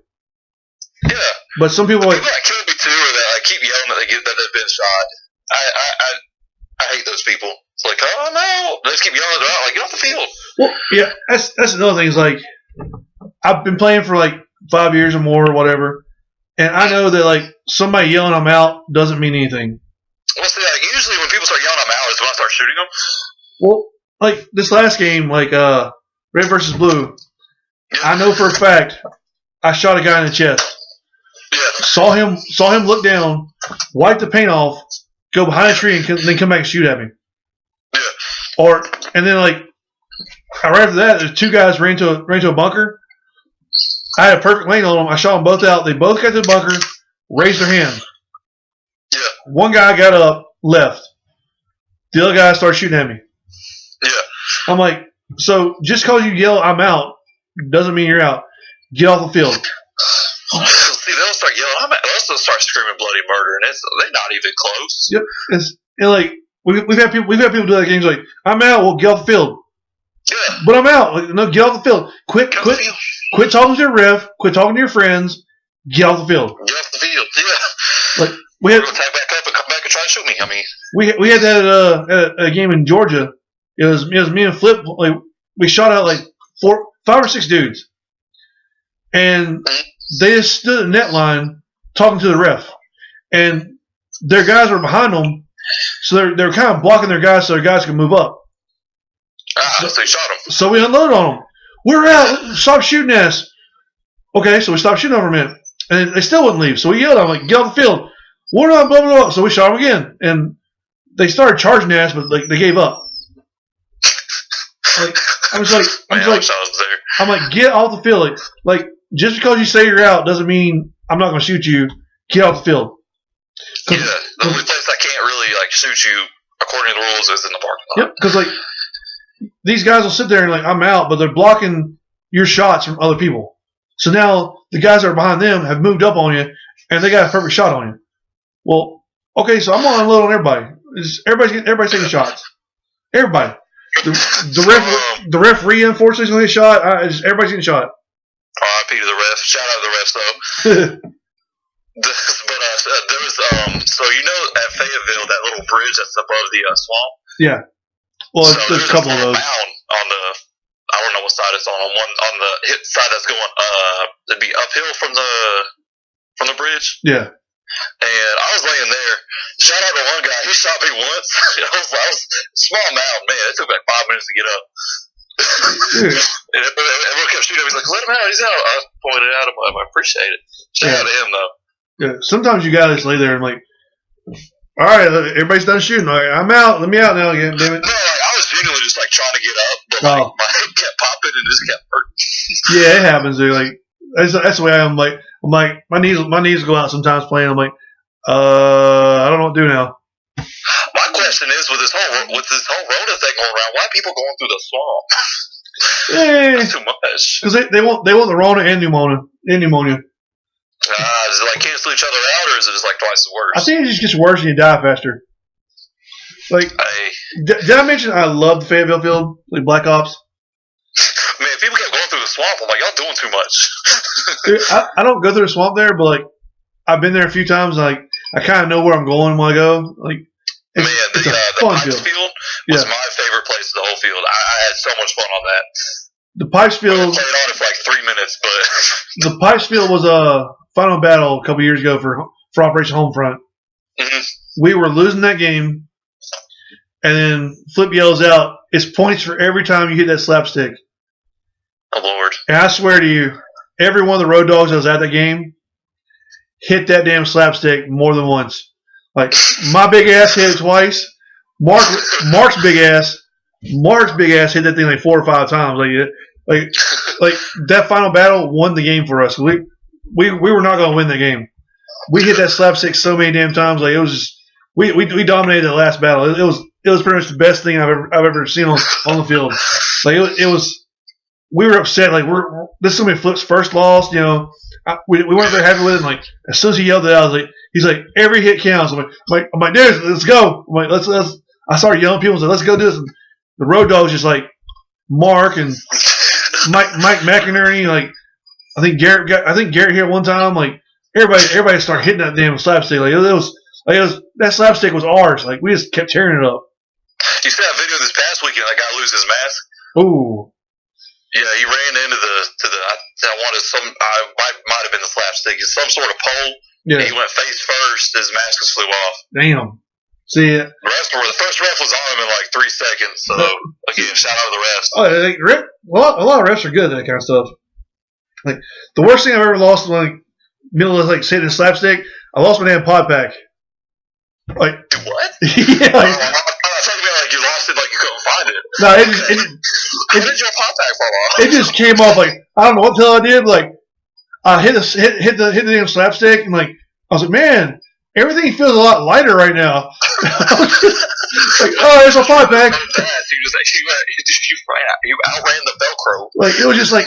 Yeah. But some people that kill me too, or that like keep yelling that they've been shot. I hate those people. It's like, oh no, they just keep yelling it out. Like get off the field. Well, yeah, that's another thing. Is like I've been playing for like 5 years or more or whatever, and I know that like somebody yelling I'm out doesn't mean anything. Well, see, like usually when people start yelling I'm out is when I start shooting them. Well, like this last game, like Red versus Blue, I know for a fact I shot a guy in the chest. Yeah. Saw him look down, wipe the paint off, go behind a tree, and then come back and shoot at me. Yeah. And then like right after that, there's two guys ran to a bunker. I had a perfect lane on them. I shot them both out. They both got to the bunker, raised their hand. Yeah. One guy got up, left. The other guy started shooting at me. Yeah. I'm like, so just because you yell "I'm out" doesn't mean you're out. Get off the field. See, they'll start yelling "I'm out." They'll start screaming bloody murder, and they're not even close. Yep. And like we've had people do that games like "I'm out." Well, get off the field. Yeah. But I'm out. Like, no, get off the field. Quit talking to your ref. Quit talking to your friends. Get off the field. Get off the field. Yeah. Like we had tag back up and come back and try to shoot me. I mean, we had that at a game in Georgia. It was me and Flip. Like we shot out like 5 or 6 dudes, and they just stood in net line talking to the ref, and their guys were behind them, so they're kind of blocking their guys so their guys can move up. So you shot them. So we unloaded on them. We're out. Stop shooting at us. Okay, so we stopped shooting over a minute, and they still wouldn't leave. So we yelled at them like, "Get off the field." We're not blah blah blah. So we shot them again, and they started charging at us, but like they gave up. Like I'm like, get off the field. Like just because you say you're out doesn't mean I'm not going to shoot you. Get off the field. Yeah, the only place I can't really like shoot you according to the rules is in the parking lot. Yep, because like these guys will sit there and like I'm out, but they're blocking your shots from other people. So now the guys that are behind them have moved up on you, and they got a perfect shot on you. Well, okay, so I'm going to unload on everybody. Everybody's taking shots. Everybody. The referee, unfortunately, is going to get shot. Everybody's getting shot. R.I.P. to the ref. Shout out to the refs, though. But there was so at Fayetteville, that little bridge that's above the swamp. Yeah. Well, so there's a couple of those. Mound on the, I don't know what side it's on. On the hit side that's going it'd be uphill from the bridge. Yeah. And I was laying there. Shout out to one guy. He shot me once. I was small mound, man. It took like 5 minutes to get up. And everyone kept shooting him. He's like, let him out. He's out. I pointed at him. I appreciate it. Shout out to him, though. Yeah. Sometimes you gotta just lay there and like, all right, everybody's done shooting. All right, I'm out. Let me out now again. Damn it. No, I was genuinely just like trying to get up, but my head kept popping and it just kept hurting. Yeah, it happens, dude. Like that's the way I'm like my knees go out sometimes playing. I'm like, I don't know what to do now. My question is with this whole Rona thing going around, why are people going through the swamp? That's too much. Because they want the Rona and pneumonia. Does it like cancel each other out, or is it just like twice the worse? I think it just gets worse and you die faster. Like, did I mention I love the Fayetteville field, like Black Ops? Man, people kept going through the swamp. I'm like, y'all doing too much. Dude, I don't go through the swamp there, but like I've been there a few times. Like I kind of know where I'm going when I go. Like, the Pipes field was my favorite place in the whole field. I had so much fun on that. The Pipes field. I played on it for like 3 minutes, but the Pipes field was a final battle a couple years ago for Operation Homefront. Mm-hmm. We were losing that game, and then Flip yells out, "It's points for every time you hit that slapstick." Oh Lord! And I swear to you, every one of the road dogs that was at that game hit that damn slapstick more than once. Like my big ass hit it twice. Mark's big ass hit that thing like 4 or 5 times. Like that final battle won the game for us. We were not going to win the game. We hit that slapstick so many damn times. Like it was just we dominated the last battle. It was pretty much the best thing I've ever seen on the field. Like it was. We were upset. Like this is gonna be Flip's first loss. You know, we weren't very happy with it. And like as soon as he yelled it out, he's like every hit counts. I'm like, dude, let's go. I'm like, let's. I started yelling. People said, let's go do this. And the road dogs just like Mark and Mike McInerney. Like I think Garrett here one time. Like everybody started hitting that damn slapstick. Like it was that slapstick was ours. Like we just kept tearing it up. You saw that video this past weekend? That guy lose his mask. Ooh. Yeah, he ran into I might have been the slapstick. It's some sort of pole. Yeah. He went face first. His mask just flew off. Damn. See it. The first ref was on him in like 3 seconds. So again, shout out to the refs. Oh, a lot of refs are good at that kind of stuff. Like the worst thing I've ever lost in like middle of like sitting in slapstick, I lost my damn pod pack. Like what? Yeah. Like, I thought like you lost it, like you couldn't find it. No, How did your pod pack fall off? It just came off like I don't know what the hell I did. Like I hit the damn slapstick and like I was like, man, everything feels a lot lighter right now. Like, oh, there's a pod pack. You outran the Velcro. Like it was just like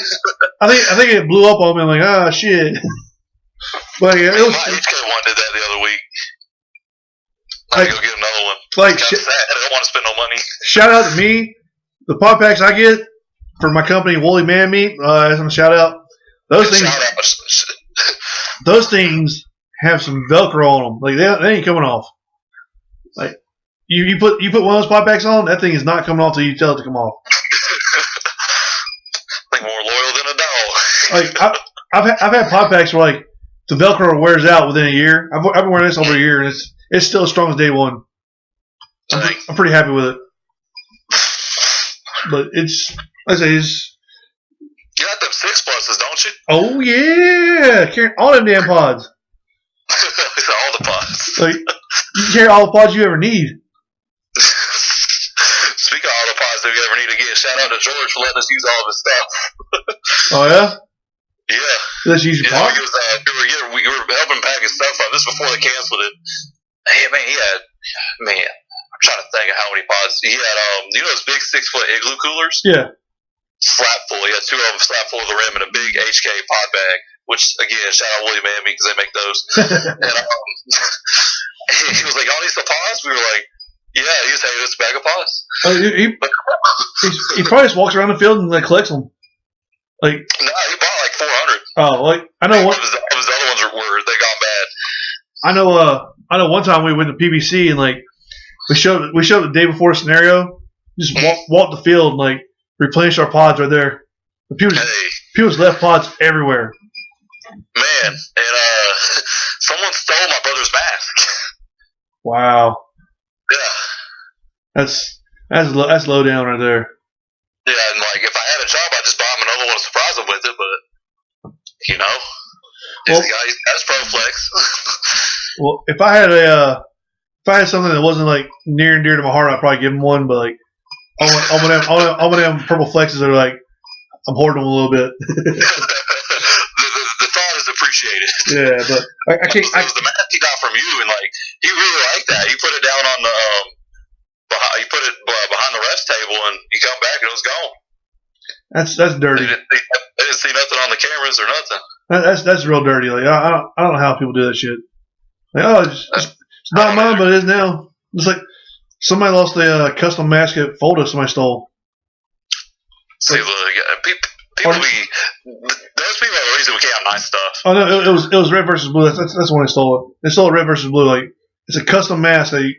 I think it blew up on me. I'm like, ah, shit. But yeah, it was. My HK one did that the other week. I go get another one. Like, sad. I don't want to spend no money. Shout out to me. The pod packs I get for my company, Woolly Man Meat. Some shout out. Those things have some Velcro on them. Like they ain't coming off. Like you put one of those pod packs on, that thing is not coming off till you tell it to come off. Like more loyal than a dog. Like I've had pod packs where like the Velcro wears out within a year. I've been wearing this over a year, and it's still as strong as day one. I'm pretty happy with it. But it's, like I say, you got them 6+s, don't you? Oh yeah, carrying all them damn pods. All the pods. Like you can carry all the pods you ever need. Speaking of all the pods that we ever need, again, shout out to George for letting us use all of his stuff. Oh yeah. Yeah. Let's use your pod. We were helping pack his stuff up. This is before they canceled it. Hey man, I'm trying to think of how many pods he had. Those big 6-foot igloo coolers? Yeah. Slap full. He had 2 of them slap full of the rim and a big HK pod bag. Which again, shout out William and me because they make those. And he was like, "Y'all need some pods?" We were like, Yeah, he was hating his bag of pods. He probably just walks around the field and like collects them. Like no, he bought like 400. Oh, like I know what his other ones were they gone bad. I know one time we went to PBC and like we showed the day before a scenario, just walk the field and like replenish our pods right there. People's left pods everywhere. Man, and someone stole my brother's mask. Wow. Yeah. That's low down right there. Yeah, and like if I had a job, I'd just buy him another one to surprise him with it. But you know, he's got his pro flex. Well, if I had something that wasn't like near and dear to my heart, I'd probably give him one. But like, I want them purple flexes that are like I'm hoarding them a little bit. the thought is appreciated. Yeah, but I can't. It was the mask he got from you, and like he really liked that. You put it down on the you put it behind the refs table, and you come back and it was gone. That's dirty. They didn't see nothing on the cameras or nothing. That's real dirty. Like I don't know how people do that shit. Like it's not mine, but it is now. It's like somebody lost a custom mask at Folda. Somebody stole. See, look, people those people are the reason we can't have nice stuff. Oh no, it was red versus blue. That's when they stole it. They stole red versus blue. Like it's a custom mask that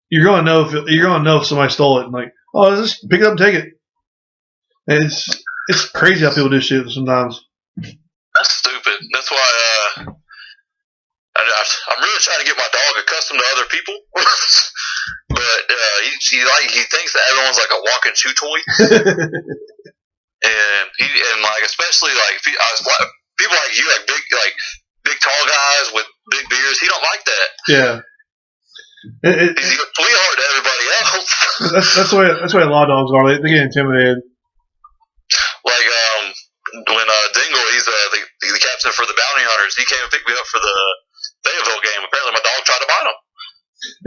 you're gonna know if somebody stole it. And like, oh, just pick it up and take it. And it's crazy how people do shit sometimes. That's stupid. That's why I'm really trying to get my dog accustomed to other people. But he thinks that everyone's like a walking chew toy. and like especially like people like you, like big tall guys with big beards. He don't like that. Yeah. He's a sweetheart to everybody else. That's the way a lot of dogs are. They get intimidated. Like when Dingle, he's the captain for the bounty hunters. He came and picked me up for the Fayetteville game. Apparently, my dog tried to bite him.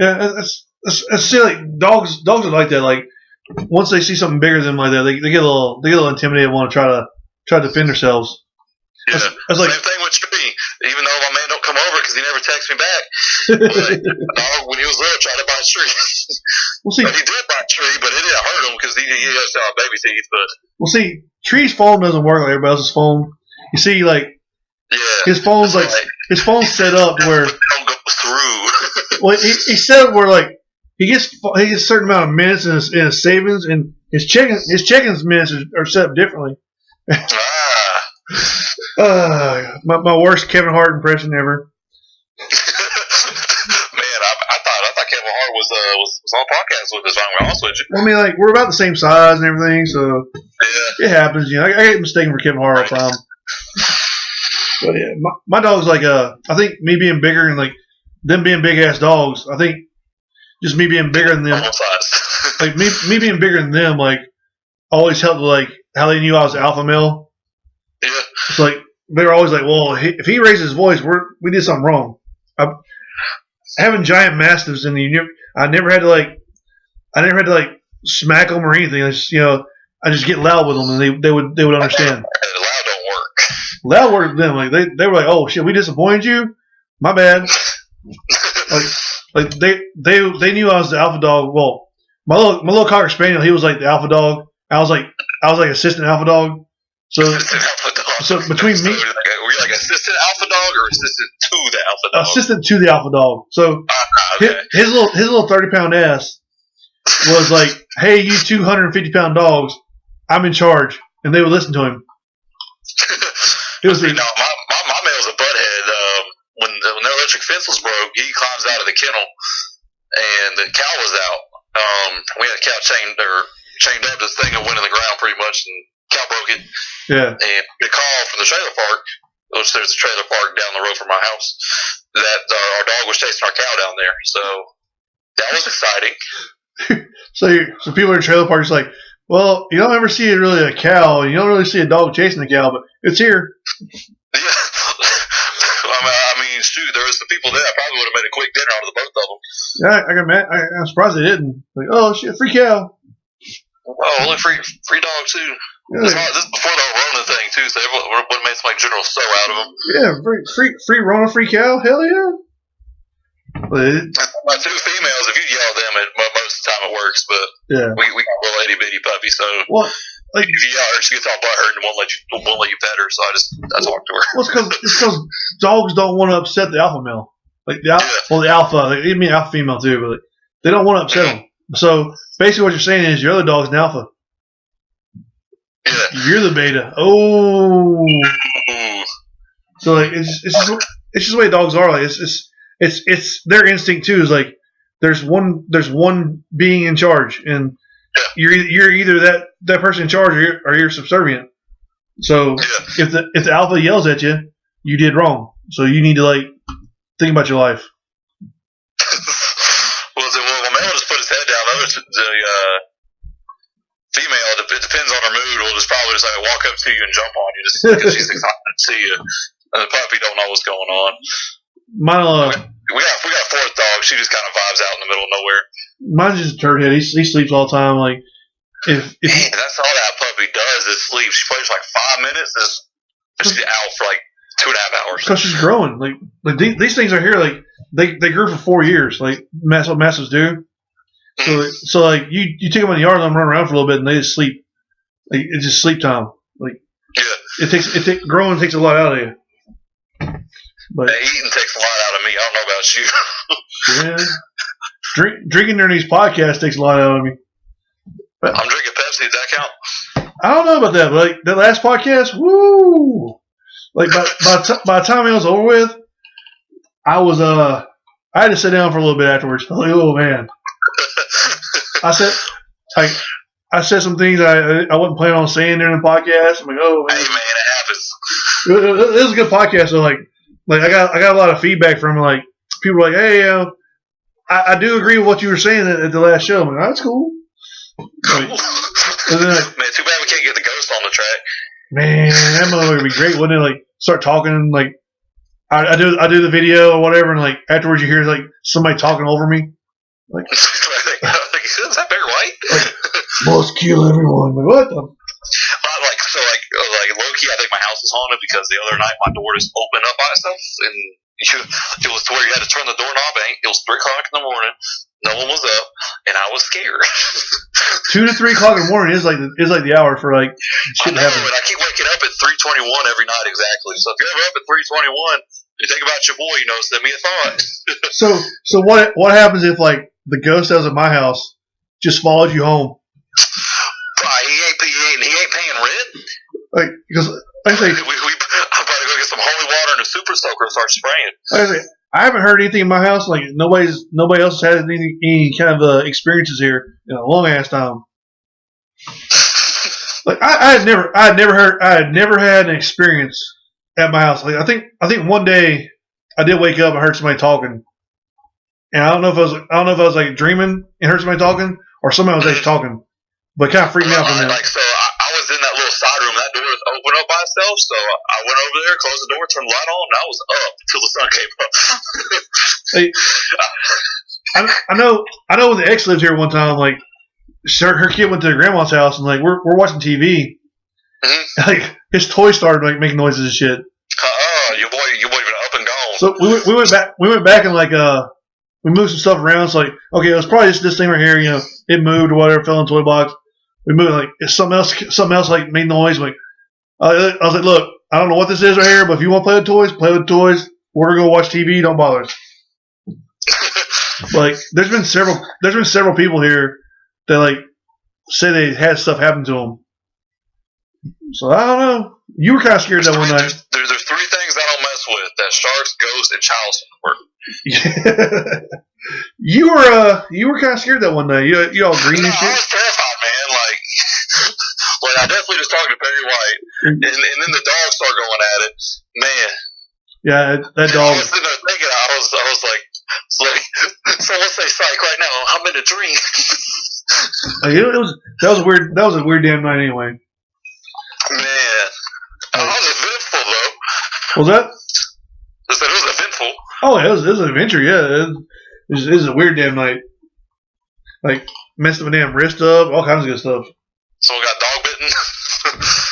Yeah, that's see, like dogs are like that. Like once they see something bigger than them like that, they get a little intimidated, and want to try to defend themselves. Yeah, that's like, same thing with Tree. Even though my man don't come over because he never texts me back. But my dog, when he was little, tried to bite Tree. Well, see, he did bite Tree, but it didn't hurt him because he has baby teeth. But well, see, Tree's phone doesn't work like everybody else's phone. You see, like his phone's like his phone's set up where don't go through. Well, he set up where like he gets a certain amount of minutes in his savings, and his check-ins minutes are set up differently. My worst Kevin Hart impression ever. Man, I thought Kevin Hart was on a podcast with us. I'm honest with you. Well, I mean, like we're about the same size and everything, so it happens. You know, I get mistaken for Kevin Hart all the time. But yeah, my dog's like I think me being bigger and like them being big ass dogs. I think just me being bigger than them. Like me being bigger than them, like always helped with like how they knew I was alpha male. Yeah. It's like they were always like, well, if he raises his voice, we did something wrong. Having giant mastiffs, and I never had to like smack them or anything. I just get loud with them, and they would understand. Loud don't work. Loud worked with them. Like they were like, oh shit, we disappointed you. My bad. like they knew I was the alpha dog. Well, my little cocker spaniel, he was like the alpha dog. I was like assistant alpha dog. So between me, were you like assistant alpha dog or assistant to the alpha dog? Assistant to the alpha dog. So okay. his little 30-pound ass was like, hey, you 250-pound dogs, I'm in charge, and they would listen to him. It was my male's a butthead. When the electric fence was broke, he climbs out of the kennel, and the cow was out. We had a cow chained up to this thing and went in the ground pretty much, and cow broke it. Yeah. And a call from the trailer park, which there's a trailer park down the road from my house, that our dog was chasing our cow down there. So that was exciting. So people in trailer parks like, well, you don't ever see really a cow, and you don't really see a dog chasing a cow, but it's here. Yeah. I mean, shoot, there was some people there. I probably would have made a quick dinner out of the both of them. Yeah, I got mad. I'm surprised they didn't. Like, oh shit, free cow. Oh, only free dog too. Yeah. This is before the whole Rona thing too, so everyone would have made some like general so out of them. Yeah, free Rona, free cow. Hell yeah. My two females Because if you yell at them, most of the time it works. But Yeah. we got a little itty bitty puppy, so Well, like, if you yell at her, she gets all butthurt and won't let you pet her. So I talk to her. Well, it's because dogs don't want to upset the alpha male. Like the alpha. Like, I mean alpha female too, but they don't want to upset them. So basically, what you're saying is your other dog's an alpha. Yeah. You're the beta. Oh. So like it's just the way dogs are. Like it's their instinct too. Is like there's one being in charge, and you're either that person in charge or you're subservient. So if the alpha yells at you, you did wrong. So you need to like think about your life. Well, the male just put his head down. The female, it depends on her mood, will just probably just like walk up to you and jump on you just because she's excited to see you. And the puppy don't know what's going on. We got a fourth dog. She just kind of vibes out in the middle of nowhere. Mine's just a turd head. He sleeps all the time. Like if man, that's all that puppy does is sleep. She plays for like 5 minutes, and she's out for like 2.5 hours. Because she's growing. Like these things are here. Like they grew for 4 years. Like that's what mastiffs do. So like you take them in the yard and let them run around for a little bit and they just sleep. Like it's just sleep time. Like growing takes a lot out of you. But eating takes a lot out of me. I don't know about you. Yeah. Drinking during these podcasts takes a lot out of me. But I'm drinking Pepsi. Does that count? I don't know about that, but like that last podcast, woo! Like by the time it was over with, I had to sit down for a little bit afterwards. I was like, oh man. I said some things I wasn't planning on saying during the podcast. I'm like, oh man. Hey man, it happens. It was a good podcast. So like I got a lot of feedback from like people were like, hey, I do agree with what you were saying at the last show. I'm like, oh, that's cool. Like, man, too bad we can't get the ghost on the track. Man, that motherfucker would be great, wouldn't it? Like start talking like I do the video or whatever, and like afterwards you hear like somebody talking over me. Like is that Bear White? Like, must kill everyone. Like, what the? Like low key, I think my house is haunted because the other night my door just opened up by itself, and it was to where you had to turn the doorknob. It was 3 o'clock in the morning. No one was up, and I was scared. 2 to 3 o'clock in the morning is like the hour for like shit to happen. And I keep waking up at 3:21 every night exactly. So if you're ever up at 3:21, you think about your boy, send me a thought. So what happens if like the ghost that was at my house just followed you home? He ain't paying rent. Like because I say I'm about to go get some holy water and a super soaker and start spraying. I haven't heard anything in my house. Like nobody else has had any kind of experiences here in a long ass time. Like I had never had an experience at my house. Like I think one day I did wake up and heard somebody talking, and I don't know if I was like dreaming and heard somebody talking or somebody was actually talking, but it kind of freaked me out for a minute. Like so, I was in that little side room. That door was open up by itself, so I went over there, closed the door, turned the light on, and I was up until the sun came up. Hey, I know when the ex lived here one time, like her kid went to her grandma's house and like we're watching TV. Mm-hmm. Like his toys started like making noises and shit. Your boy been up and gone. So we went back and like we moved some stuff around. So like okay, it was probably just this thing right here. It moved or whatever, fell in the toy box. We moved like if something else like made noise. Like I was like, look, I don't know what this is right here, but if you want to play with toys. We're gonna go watch TV. Don't bother us. Like there's been several people here that like say they had stuff happen to them. So I don't know. You were kind of scared that one night. There's 3 things I don't mess with: that sharks, ghosts, and child support. You were kind of scared that one night. You all green and shit. I was terrified, man. Like I definitely just talked to Barry White, and then the dogs start going at it, man. Yeah, that dog. I was sitting there thinking, I was like, so let's say psych right now. I'm in a dream. That was a weird damn night anyway. Man, I was eventful though. Was that? I said it was eventful. Oh, it was an adventure. Yeah, it was a weird damn night. Like messed my damn wrist up, all kinds of good stuff. Someone got dog bitten.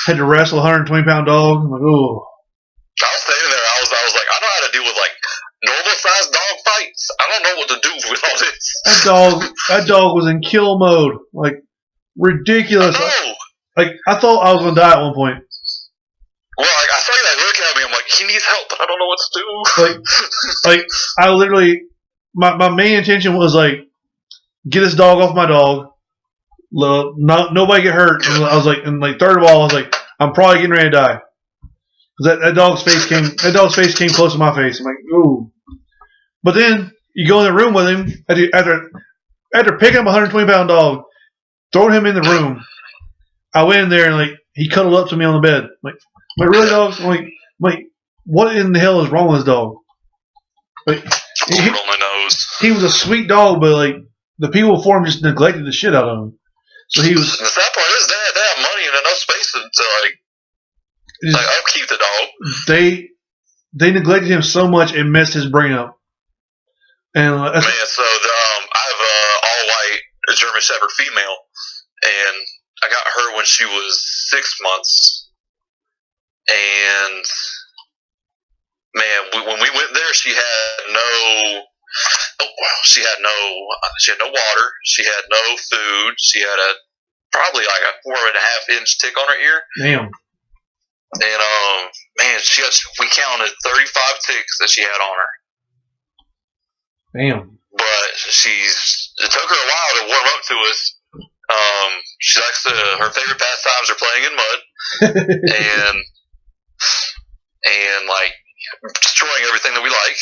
Had to wrestle a 120-pound dog. I'm like, oh. I was standing there. I was like, I know how to deal with like normal sized dog fights. I don't know what to do with all this. That dog was in kill mode, like ridiculous. Like I thought I was gonna die at one point. Well, I saw you look at me. I'm like, he needs help, but I don't know what to do. Like I literally, my main intention was like, get this dog off my dog. Nobody get hurt. And I was like, and like third of all, I was like, I'm probably getting ready to die. Cause that dog's face came close to my face. I'm like, ooh. But then you go in the room with him after picking up a 120-pound dog, throwing him in the room. I went in there and like he cuddled up to me on the bed. Like really, dog? I'm like, what in the hell is wrong with this dog? Like he was a sweet dog, but like the people before him just neglected the shit out of him. So he was. The sad part is they have money and enough space to upkeep the dog. They neglected him so much it messed his brain up. And man, so I have a all-white German Shepherd female, and I got her when she was 6 months. And man, when we went there, she had no water. She had no food. She had probably like a 4.5-inch tick on her ear. Damn. And man, we counted 35 ticks that she had on her. Damn. But it took her a while to warm up to us. She likes her favorite pastimes are playing in mud and like destroying everything that we like.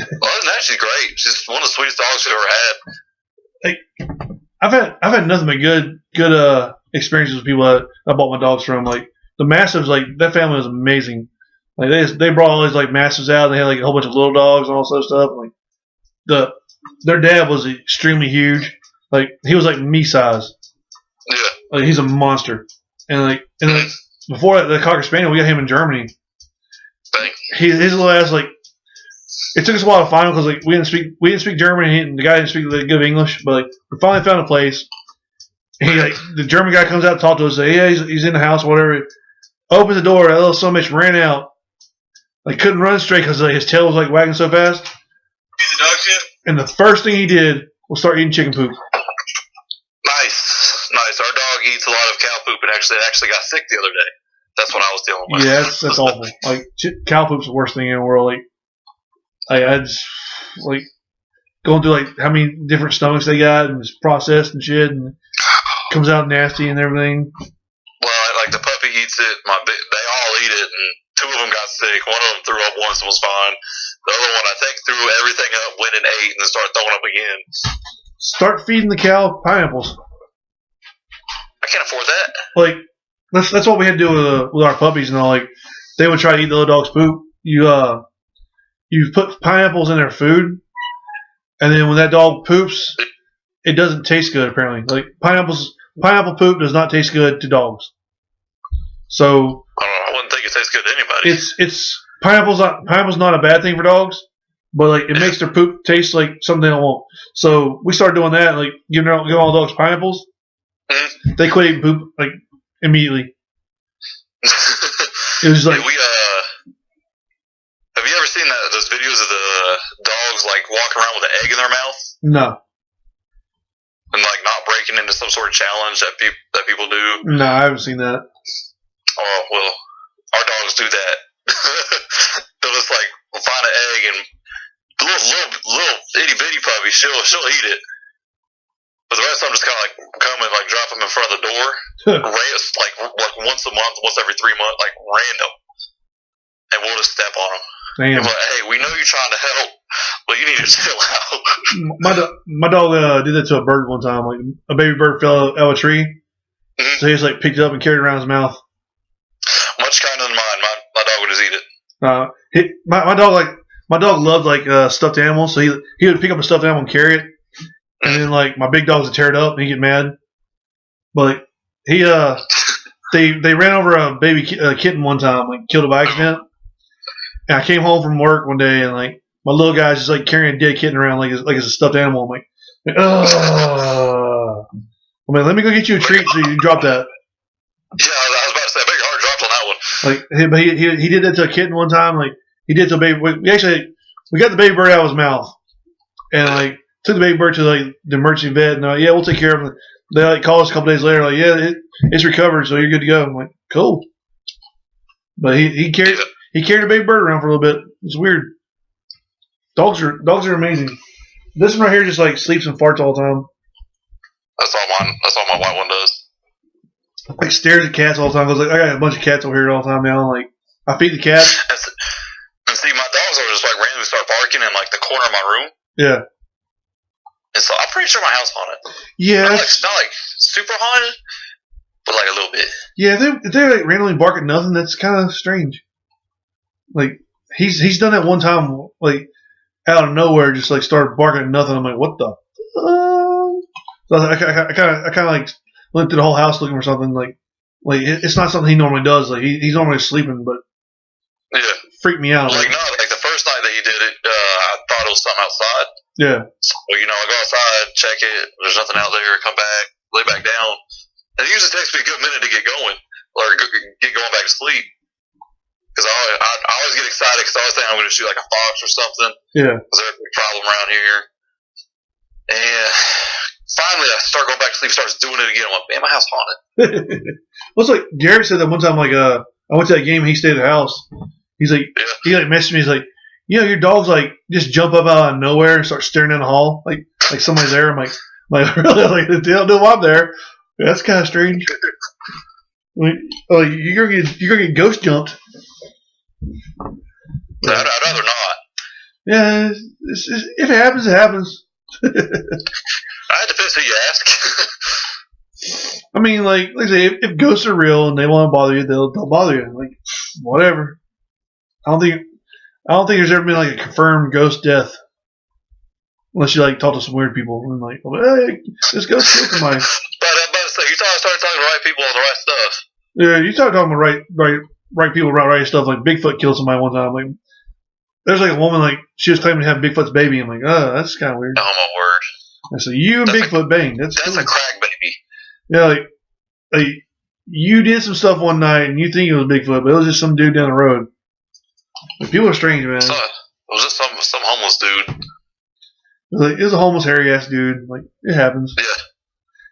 Other than that, she's great. She's one of the sweetest dogs we've ever had. Like I've had nothing but good experiences with people that I bought my dogs from. Like the Mastiffs, like that family was amazing. Like they brought all these like Mastiffs out. And they had like a whole bunch of little dogs and all sorts of stuff. Like their dad was extremely huge. Like he was like me size. Yeah. Like he's a monster. And like before that, the Cocker Spaniel, we got him in Germany. His little ass like. It took us a while to find him because like we didn't speak German and the guy didn't speak good English. But like we finally found a place. And the German guy comes out to talk to us. Say, yeah, he's in the house, or whatever. Opens the door. That little son of a bitch ran out. Like couldn't run straight because his tail was like wagging so fast. The dog shit? And the first thing he did was start eating chicken poop. Nice. Our dog eats a lot of cow poop and actually got sick the other day. That's what I was dealing with. Yeah, that's awful. Like cow poop's the worst thing in the world. Like I just like going through like how many different stomachs they got and it's processed and shit and comes out nasty and everything. Well, like the puppy eats it. They all eat it, and 2 of them got sick. One of them threw up once and was fine. The other one, I think, threw everything up, went and ate, and then started throwing up again. Start feeding the cow pineapples. I can't afford that. Like that's what we had to do with our puppies and all. Like they would try to eat the little dog's poop. You put pineapples in their food, and then when that dog poops, it doesn't taste good. Apparently, like pineapple poop does not taste good to dogs. So I wouldn't think it tastes good to anybody. It's pineapple's not a bad thing for dogs, but like it makes their poop taste like something they don't want. So we started doing that, like giving all dogs pineapples. Mm-hmm. They quit eating poop like immediately. It was like. Have you ever seen those videos of the dogs like walking around with an egg in their mouth? No. And like not breaking into some sort of challenge that people do? No, I haven't seen that. Oh well, our dogs do that. They'll just like find an egg and the little itty bitty puppy, she'll eat it. But the rest of them just kind of like come and like drop them in front of the door, like once a month, once every 3 months, like random, and we'll just step on them. Damn. Like, hey, we know you're trying to help, but you need to chill out. My dog did that to a bird one time. Like a baby bird fell out of a tree, so he just like picked it up and carried it around his mouth. Much kinder than mine. My dog would just eat it. My dog loved like stuffed animals, so he would pick up a stuffed animal and carry it, and then like my big dogs would tear it up and he'd get mad. But like, they ran over a baby kitten one time, like killed it by accident. And I came home from work one day and like my little guy's just like carrying a dead kitten around like it's a stuffed animal. I'm like, oh. I mean, let me go get you a treat so you drop that. Yeah, I was about to say, I bet your heart dropped on that one. Like, but he did that to a kitten one time. Like he did to a baby. We got the baby bird out of his mouth, and like took the baby bird to like the emergency vet, and yeah, we'll take care of it. They like call us a couple days later, like, yeah, it's recovered, so you're good to go. I'm like, cool. But he carried the baby bird around for a little bit. It's weird. Dogs are amazing. This one right here just like sleeps and farts all the time. That's all my white one does. Like stares at cats all the time. I was like, I got a bunch of cats over here all the time now. Like I feed the cats. And see, my dogs will just like randomly start barking in like the corner of my room. Yeah. And so I'm pretty sure my house haunted. Yeah. Not like super haunted, but like a little bit. Yeah, if they're like randomly barking nothing, that's kind of strange. Like he's done that one time, like out of nowhere, just like started barking at nothing. I'm like, what the? So I kind of like went through the whole house looking for something. Like it's not something he normally does. Like he's normally sleeping, but yeah, freaked me out. Like no, like the first night that he did it, I thought it was something outside. Yeah. So I go outside, check it. There's nothing out there. Come back, lay back down. And it usually takes me a good minute to get going or get going back to sleep. Because I always get excited because I always think I'm going to shoot like a fox or something. Yeah. Because there's a big problem around here. And finally, I start going back to sleep, starts doing it again. I'm like, man, my house haunted. Well, it's like Gary said that one time. Like, I went to that game. He stayed at the house. He's like, he like messaged me. He's like, your dogs like just jump up out of nowhere and start staring down the hall, like somebody's there. I'm like really? Like they don't know I'm there. That's kind of strange. Like, you're gonna get ghost jumped. I'd rather not. Yeah, if it happens, it happens. I depends who you ask. I mean, like I say, if ghosts are real and they want to bother you, they'll bother you. Like, whatever. I don't think there's ever been like a confirmed ghost death, unless you like talk to some weird people and like, hey, this ghost killed somebody. But you started talking to the right people on the right stuff. Yeah, you started talking about right people about right stuff. Like Bigfoot killed somebody one time. Like, there's like a woman like she was claiming to have Bigfoot's baby. I'm like, oh, that's kind of weird. Oh my word! I said, you and Bigfoot banged. That's cool. A crack baby. Yeah, like you did some stuff one night and you think it was Bigfoot, but it was just some dude down the road. Like, people are strange, man. So, it was just some homeless dude. Like, it was a homeless hairy ass dude. Like, it happens. Yeah.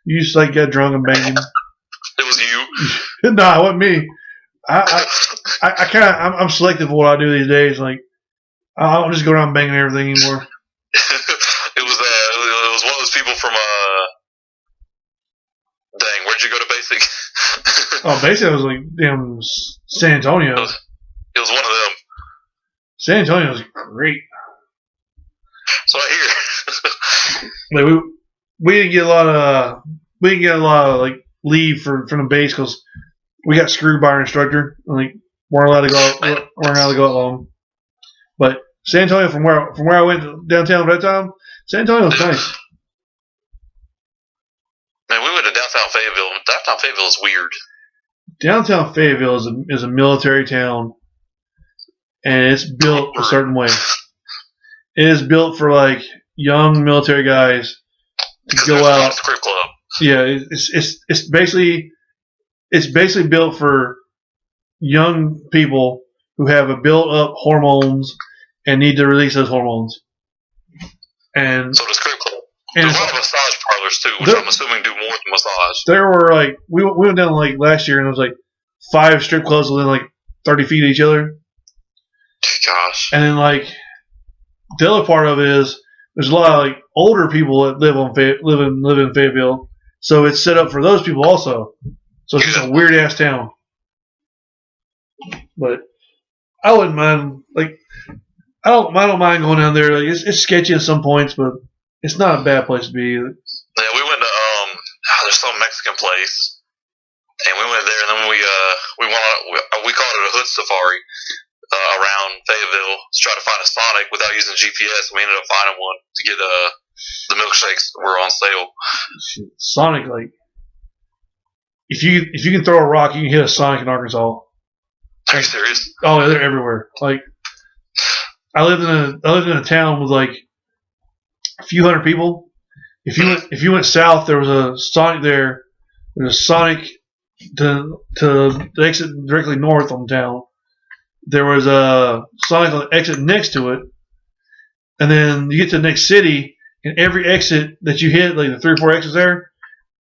You just like got drunk and banged him. It was you. Nah, it wasn't me. I'm selective of what I do these days. Like, I don't just go around banging everything anymore. It was one of those people from dang, where'd you go to basic? Oh, basic was like damn San Antonio. It was one of them. San Antonio was great. So I hear. Like we didn't get a lot of like leave from the base because we got screwed by our instructor. Like weren't allowed to go out long. But San Antonio, from where I went downtown at that time, San Antonio was nice. Man, we went to downtown Fayetteville. Downtown Fayetteville is weird. Downtown Fayetteville is a military town, and it's built a certain way. It is built for like young military guys to go out. Strip club. Yeah, it's basically built for young people who have built up hormones and need to release those hormones. And so the strip club. There's a lot of massage parlors too, which I'm assuming do more than massage. There were like we went down like last year and there was like 5 strip clubs within like 30 feet of each other. Gosh. And then like the other part of it is there's a lot of like older people that live in Fayetteville, so it's set up for those people also. So it's just a weird ass town. But I wouldn't mind I don't mind going down there. Like it's sketchy at some points, but it's not a bad place to be. Yeah, we went to there's some Mexican place, and we went there, and then we called it a hood safari around Fayetteville to try to find a Sonic without using GPS. We ended up finding one to get the milkshakes that were on sale. Sonic, like if you can throw a rock, you can hit a Sonic in Arkansas. Are you serious? Oh, they're everywhere. Like I lived in a town with like a few hundred people. If you went south, there was a Sonic there. There's a Sonic to the exit directly north on town. There was a Sonic on the exit next to it, and then you get to the next city, and every exit that you hit, like the 3 or 4 exits there,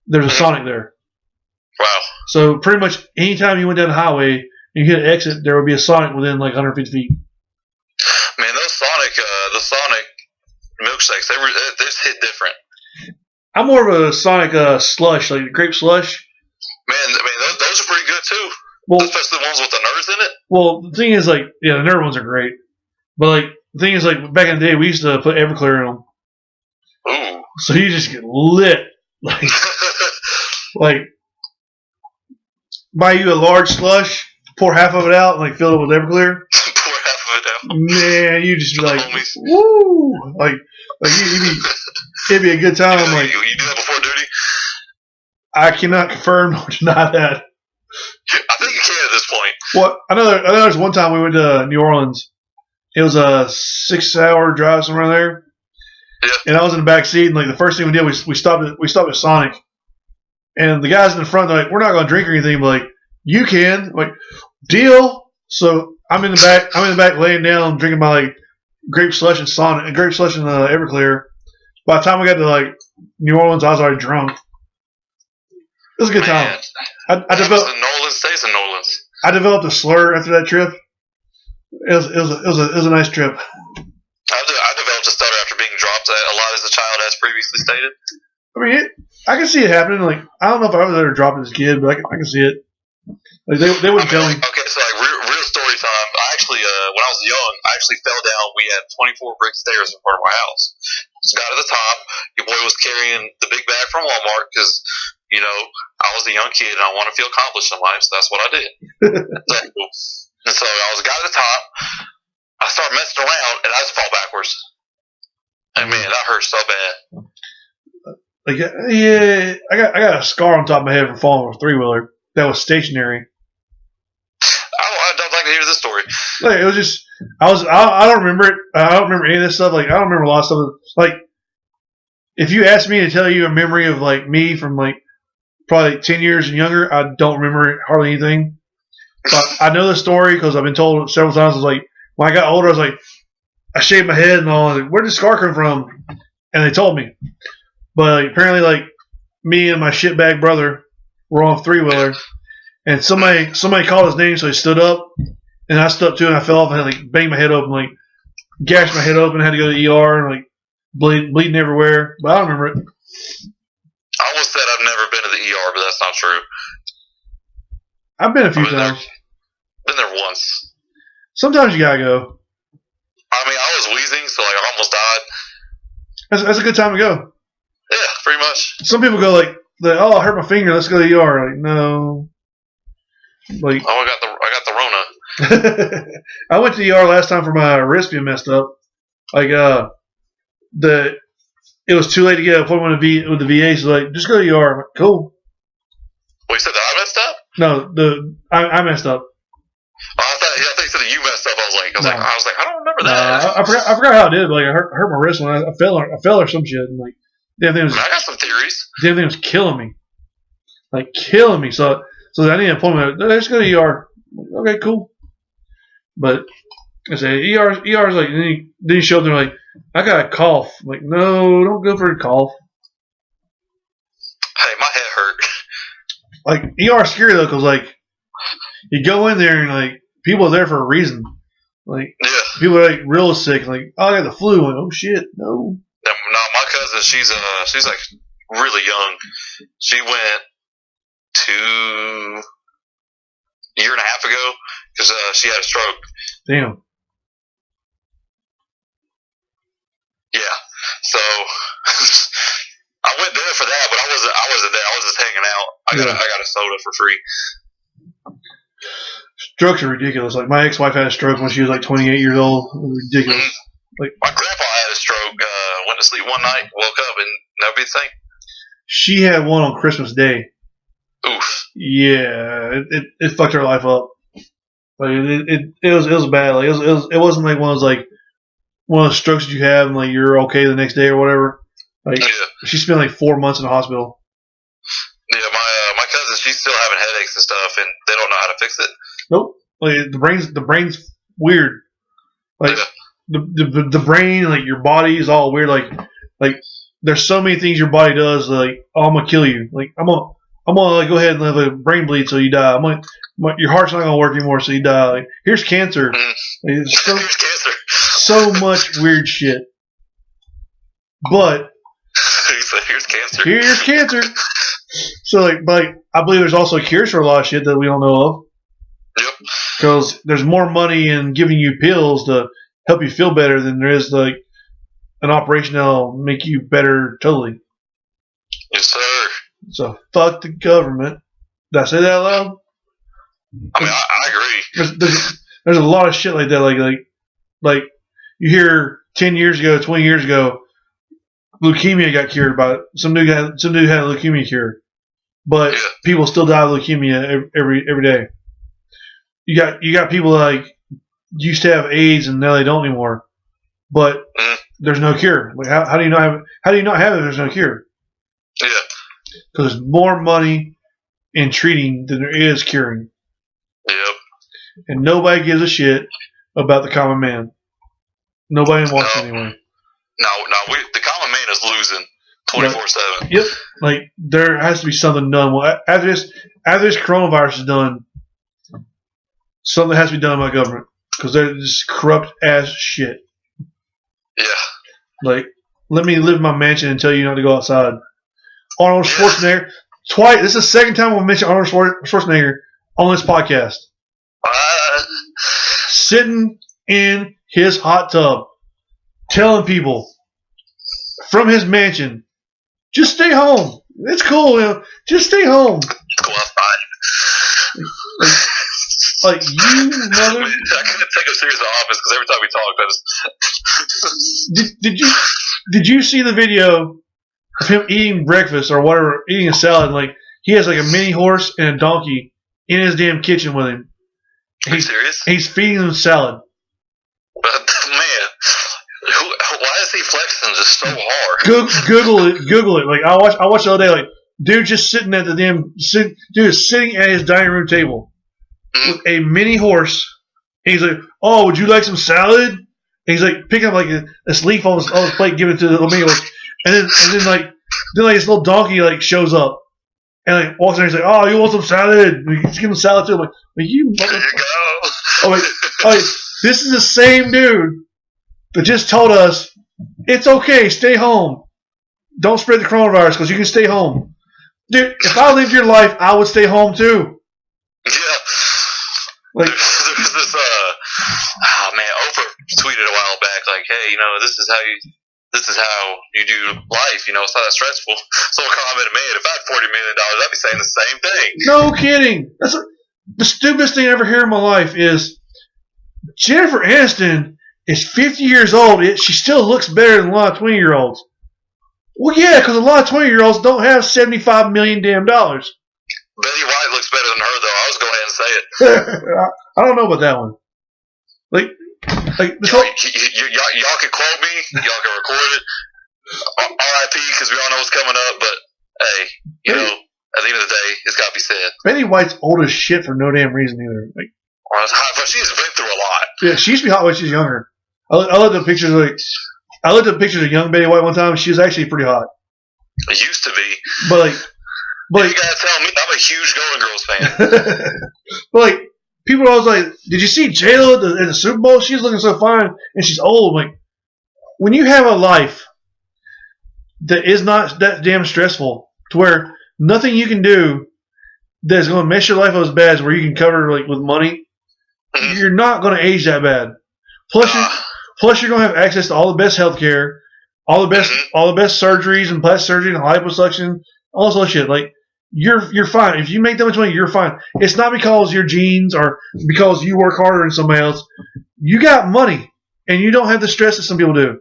there's a Sonic there. Wow. So pretty much anytime you went down the highway and you hit an exit, there would be a Sonic within like 150 feet. Man, the Sonic milkshakes, they just hit different. I'm more of a Sonic slush, like grape slush. Man, I mean, those are pretty good too. Well, especially the ones with the nerds in it. Well, the thing is, like, yeah, the nerd ones are great. But, like, the thing is, like, back in the day, we used to put Everclear in them. Ooh. So you just get lit. Like, buy you a large slush, pour half of it out, and, like, fill it with Everclear. Pour half of it out. Man, you just be like, woo! Like it'd be a good time. You like, you do that before duty? I cannot confirm nor deny that. I think you can at this point. Well, I know there's one time we went to New Orleans. It was a 6-hour drive somewhere there. Yeah. And I was in the back seat, and like the first thing we did was we stopped at Sonic. And the guys in the front, they're like, we're not gonna drink or anything, but like, you can. I'm like, deal. So I'm in the back laying down drinking my like grape slush and Everclear. By the time we got to like New Orleans, I was already drunk. It was a good time. I developed in Orleans stays in Orleans. I developed a slur after that trip. It was a nice trip. I developed a stutter after being dropped a lot as a child, as previously stated. I mean, I can see it happening. Like, I don't know if I was ever dropped as a kid, but I can see it. Like they wouldn't tell me. Okay, so like real story time. I actually, when I was young, I actually fell down. We had 24 brick stairs in front of our house. So got to the top. Your boy was carrying the big bag from Walmart because, you know, I was a young kid and I want to feel accomplished in life, so that's what I did. And so I got to the top. I started messing around and I just fall backwards. And man, that hurt so bad. Like, yeah, I got a scar on top of my head from falling with a 3-wheeler that was stationary. I'd like to hear this story. Like, it was just, I don't remember it. I don't remember any of this stuff. Like, I don't remember a lot of stuff. Like, if you asked me to tell you a memory of like me from like probably like 10 years and younger, I don't remember hardly anything. But I know the story because I've been told several times. I was like, when I got older, I was like, I shaved my head and all. I was like, where did the scar come from? And they told me. But like, apparently, like, me and my shitbag brother were on a 3-wheeler, and somebody called his name, so he stood up, and I stood up too, and I fell off and had like banged my head open, like gashed my head open, had to go to the ER, and like bleeding everywhere. But I don't remember it. I almost said I've never been to the ER, but that's not true. I've been a few times. Been there once. Sometimes you gotta go. I mean, I was wheezing, so like I almost died. That's a good time to go. Yeah, pretty much. Some people go like, oh, I hurt my finger. Let's go to the ER. Like, no. Like, oh, I got the Rona. I went to the ER last time for my wrist being messed up. Like, it was too late to get an appointment with the VA. So like, just go to the ER. I'm like, cool. Well, you said that I messed up? No, I messed up. Oh, I thought you said that you messed up. I was like, I don't remember that. I forgot how I did it. Like, I hurt my wrist when I fell or some shit. And like, damn thing was. I got some theories. Damn thing was killing me. Like, killing me. So I need an appointment. Let's go to ER. Okay, cool. But I say ER's like, then you show up there like, I got a cough. I'm like, no, don't go for a cough. Hey, my head hurt. Like, ER's scary though, because like, you go in there and like, people are there for a reason. Like, yeah. People are like real sick. Like, oh, I got the flu. Like, oh shit, no. No, my cousin, she's like really young. She went 2 year and a half ago because she had a stroke. Damn. Yeah. So I went there for that, but I wasn't there. I was just hanging out. I got a soda for free. Strokes are ridiculous. Like, my ex-wife had a stroke when she was like 28 years old. It was ridiculous. Mm-hmm. Like, my grandpa had a stroke. Went to sleep one night, woke up, and that would be the thing. She had one on Christmas Day. Oof. Yeah, it fucked her life up. Like, it was bad. Like, it wasn't like one of those strokes that you have and like you're okay the next day or whatever. Like, yeah. She spent like 4 months in the hospital. Yeah, my cousin, she's still having headaches and stuff, and they don't know how to fix it. Nope. Like, the brain's weird. Like, yeah. the brain, like, your body is all weird. Like, Like, there's so many things your body does. Like, oh, I'm gonna kill you. Like, I'm gonna like, go ahead and have a brain bleed so you die. Your heart's not gonna work anymore, so you die. Like, here's cancer. Like, Here's cancer. So much weird shit. But here's cancer. Here's cancer. So like I believe there's also cures for a lot of shit that we don't know of. Yep. Because there's more money in giving you pills to help you feel better than there is like an operation that'll make you better totally. Yes, sir. So fuck the government. Did I say that out loud? I mean, I agree. There's a lot of shit like that. Like you hear 10 years ago, 20 years ago, leukemia got cured by some dude had a leukemia cure, but people still die of leukemia every day. You got people like used to have AIDS and now they don't anymore, but there's no cure. Like how do you not have it? How do you not have it if there's no cure? Yeah, because there's more money in treating than there is curing. Yep. And nobody gives a shit about the common man. Nobody wants it anyway. No, the common man is losing 24/7. Yep. Like there has to be something done. Well, after this coronavirus is done, something has to be done by government because they're just corrupt ass shit. Yeah. Like, let me live in my mansion and tell you not to go outside. Arnold Schwarzenegger. Twice. This is the second time we'll mention Arnold Schwarzenegger on this podcast. Sitting in his hot tub, telling people from his mansion, just stay home. It's cool, just stay home. Go outside. Like you mother. I couldn't take him serious in the office because every time we talk, Did you see the video of him eating breakfast or whatever, eating a salad? Like he has like a mini horse and a donkey in his damn kitchen with him. Are you serious? He's feeding them salad. But man, why is he flexing just so hard? Google it. Like I watched the other day. Like dude just sitting at the dude is sitting at his dining room table with a mini horse. And he's like, "Oh, would you like some salad?" And he's like picking up like this leaf on his plate, giving it to the little mini horse, and then this little donkey like shows up and like walks in. And he's like, "Oh, you want some salad?" And he's giving him salad too. I'm like you. There you go. This is the same dude that just told us it's okay, stay home, don't spread the coronavirus because you can stay home. Dude, if I lived your life, I would stay home too. Yeah. Like there's this Oprah tweeted a while back like, hey, this is how you do life, it's not that stressful. Someone commented, man, if I had $40 million, I'd be saying the same thing. No kidding. The stupidest thing I ever heard in my life is Jennifer Aniston is 50 years old. She still looks better than a lot of 20-year-olds. Well, yeah, because a lot of 20-year-olds don't have $75 million damn dollars. Betty White looks better than her, though. I was going to go ahead and say it. I don't know about that one. Like this y'all can quote me. Y'all can record it. R.I.P. because we all know what's coming up. But hey, at the end of the day, it's got to be said. Betty White's old as shit for no damn reason either. Like, but she's been through a lot. Yeah, she used to be hot when she was younger. I looked at pictures of young Betty White one time. She was actually pretty hot. It used to be. But you gotta tell me, I'm a huge Golden Girls fan. But like people are always like, did you see J-Lo in the Super Bowl? She's looking so fine and she's old. Like when you have a life that is not that damn stressful to where nothing you can do that's going to mess your life up as bad as where you can cover like with money, you're not going to age that bad. Plus you're going to have access to all the best healthcare, all the best surgeries and plastic surgery and liposuction, all this other shit. Like you're fine. If you make that much money, you're fine. It's not because your genes or because you work harder than somebody else. You got money and you don't have the stress that some people do.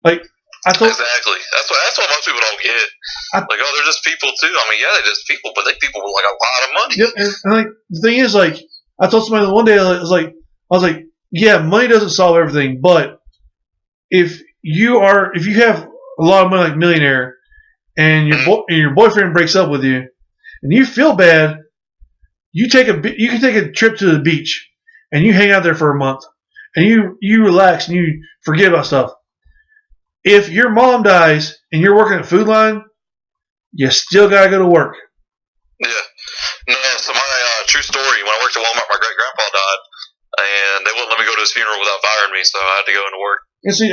Like exactly. That's what most people don't get. They're just people too. I mean, yeah, they're just people, but they're people with like a lot of money. Yep. And like the thing is, like I told somebody one day, I was like, yeah, money doesn't solve everything, but if you have a lot of money, like millionaire, and your boyfriend breaks up with you, and you feel bad, you can take a trip to the beach, and you hang out there for a month, and you relax and you forget about stuff. If your mom dies and you're working at Food Line, you still gotta go to work. Yeah. No, so my true story, when I worked at Walmart, my great grandpa died, and they wouldn't let me go to his funeral without firing me, so I had to go into work. And see,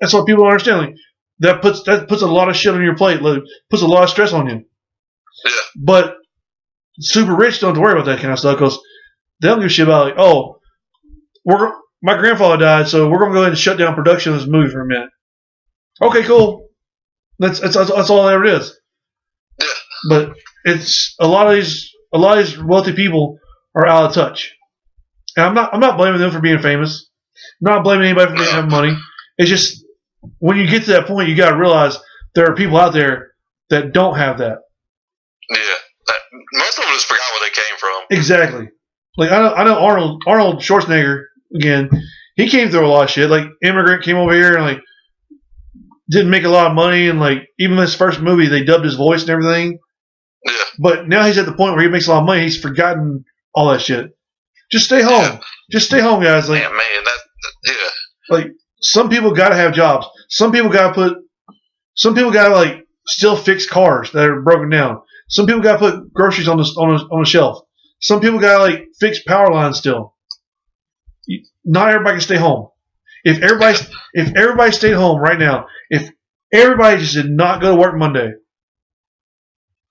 that's what people don't understand. Like, that puts a lot of shit on your plate. Like, puts a lot of stress on you. Yeah. But super rich don't have to worry about that kind of stuff because they don't give a shit about like, oh, my grandfather died, so we're gonna go ahead and shut down production of this movie for a minute. Okay, cool. That's all that ever is. Yeah. But it's a lot of these wealthy people are out of touch. And I'm not blaming them for being famous. I'm not blaming anybody for having money. It's just when you get to that point, you got to realize there are people out there that don't have that. Yeah, most of them just forgot where they came from. Exactly. Like I know Arnold Schwarzenegger again. He came through a lot of shit. Like immigrant came over here and like didn't make a lot of money, and like even his first movie they dubbed his voice and everything. Yeah. But now he's at the point where he makes a lot of money. He's forgotten all that shit. Just stay home. Yeah. Just stay home, guys. Like, man, yeah. Like some people got to have jobs. Some people got to like still fix cars that are broken down. Some people got to put groceries on the shelf. Some people got to like fix power lines still. Not everybody can stay home. If everybody stayed home right now, if everybody just did not go to work Monday,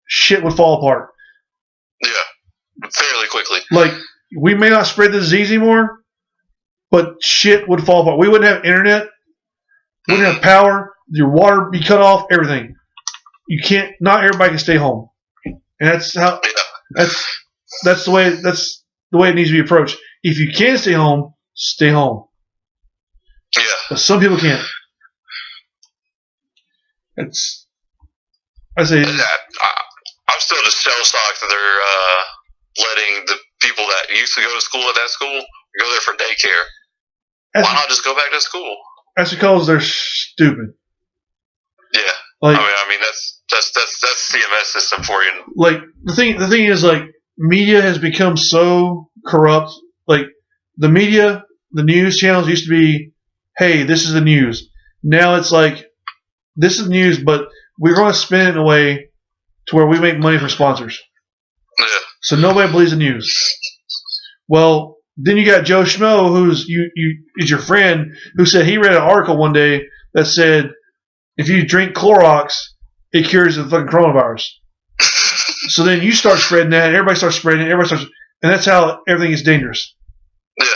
shit would fall apart. Yeah, fairly quickly. Like, we may not spread the disease anymore, but shit would fall apart. We wouldn't have internet. We wouldn't have power. Your water would be cut off. Everything. You can't. Not everybody can stay home, and that's how. Yeah. That's the way. That's the way it needs to be approached. If you can stay home, stay home. Yeah. But some people can't. It's. I say. I'm still just shell shocked that they're letting the people that used to go to school at that school go there for daycare. Why not just go back to school? That's because they're stupid. Yeah. Like, I mean that's CMS system for you. Like the thing is, like, media has become so corrupt. Like the media, the news channels used to be, hey, this is the news. Now it's like, this is news, but we're going to spin it in a way to where we make money from sponsors. Yeah. So nobody believes the news. Well, then you got Joe Schmo, who's is your friend, who said he read an article one day that said if you drink Clorox, it cures the fucking coronavirus. So then you start spreading that, and everybody starts spreading it, and that's how everything is dangerous. Yeah.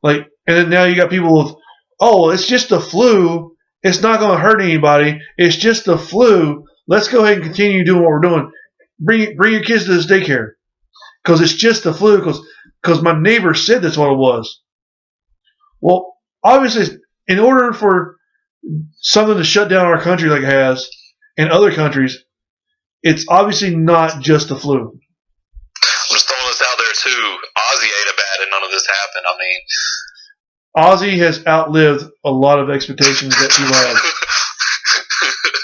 Like, and then now you got people with, oh, it's just the flu. It's not going to hurt anybody. It's just the flu. Let's go ahead and continue doing what we're doing. Bring your kids to this daycare because it's just the flu. Because my neighbor said that's what it was. Well, obviously, in order for something to shut down our country like it has and other countries, it's obviously not just the flu. I'm just throwing this out there too. Ozzy ain't a bad and none of this happened. I mean, Ozzy has outlived a lot of expectations that people had.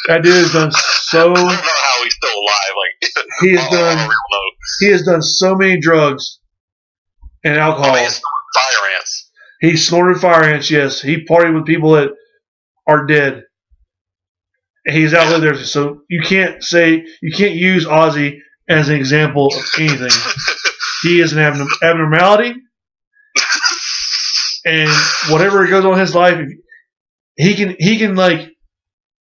That dude has done so. I don't know how he's still alive. Like he has done so many drugs and alcohol. I mean, fire ants. He snorted fire ants. Yes, he partied with people that are dead. He's outlived there, so you can't use Ozzy as an example of anything. He is an abnormality, and whatever goes on in his life, he can like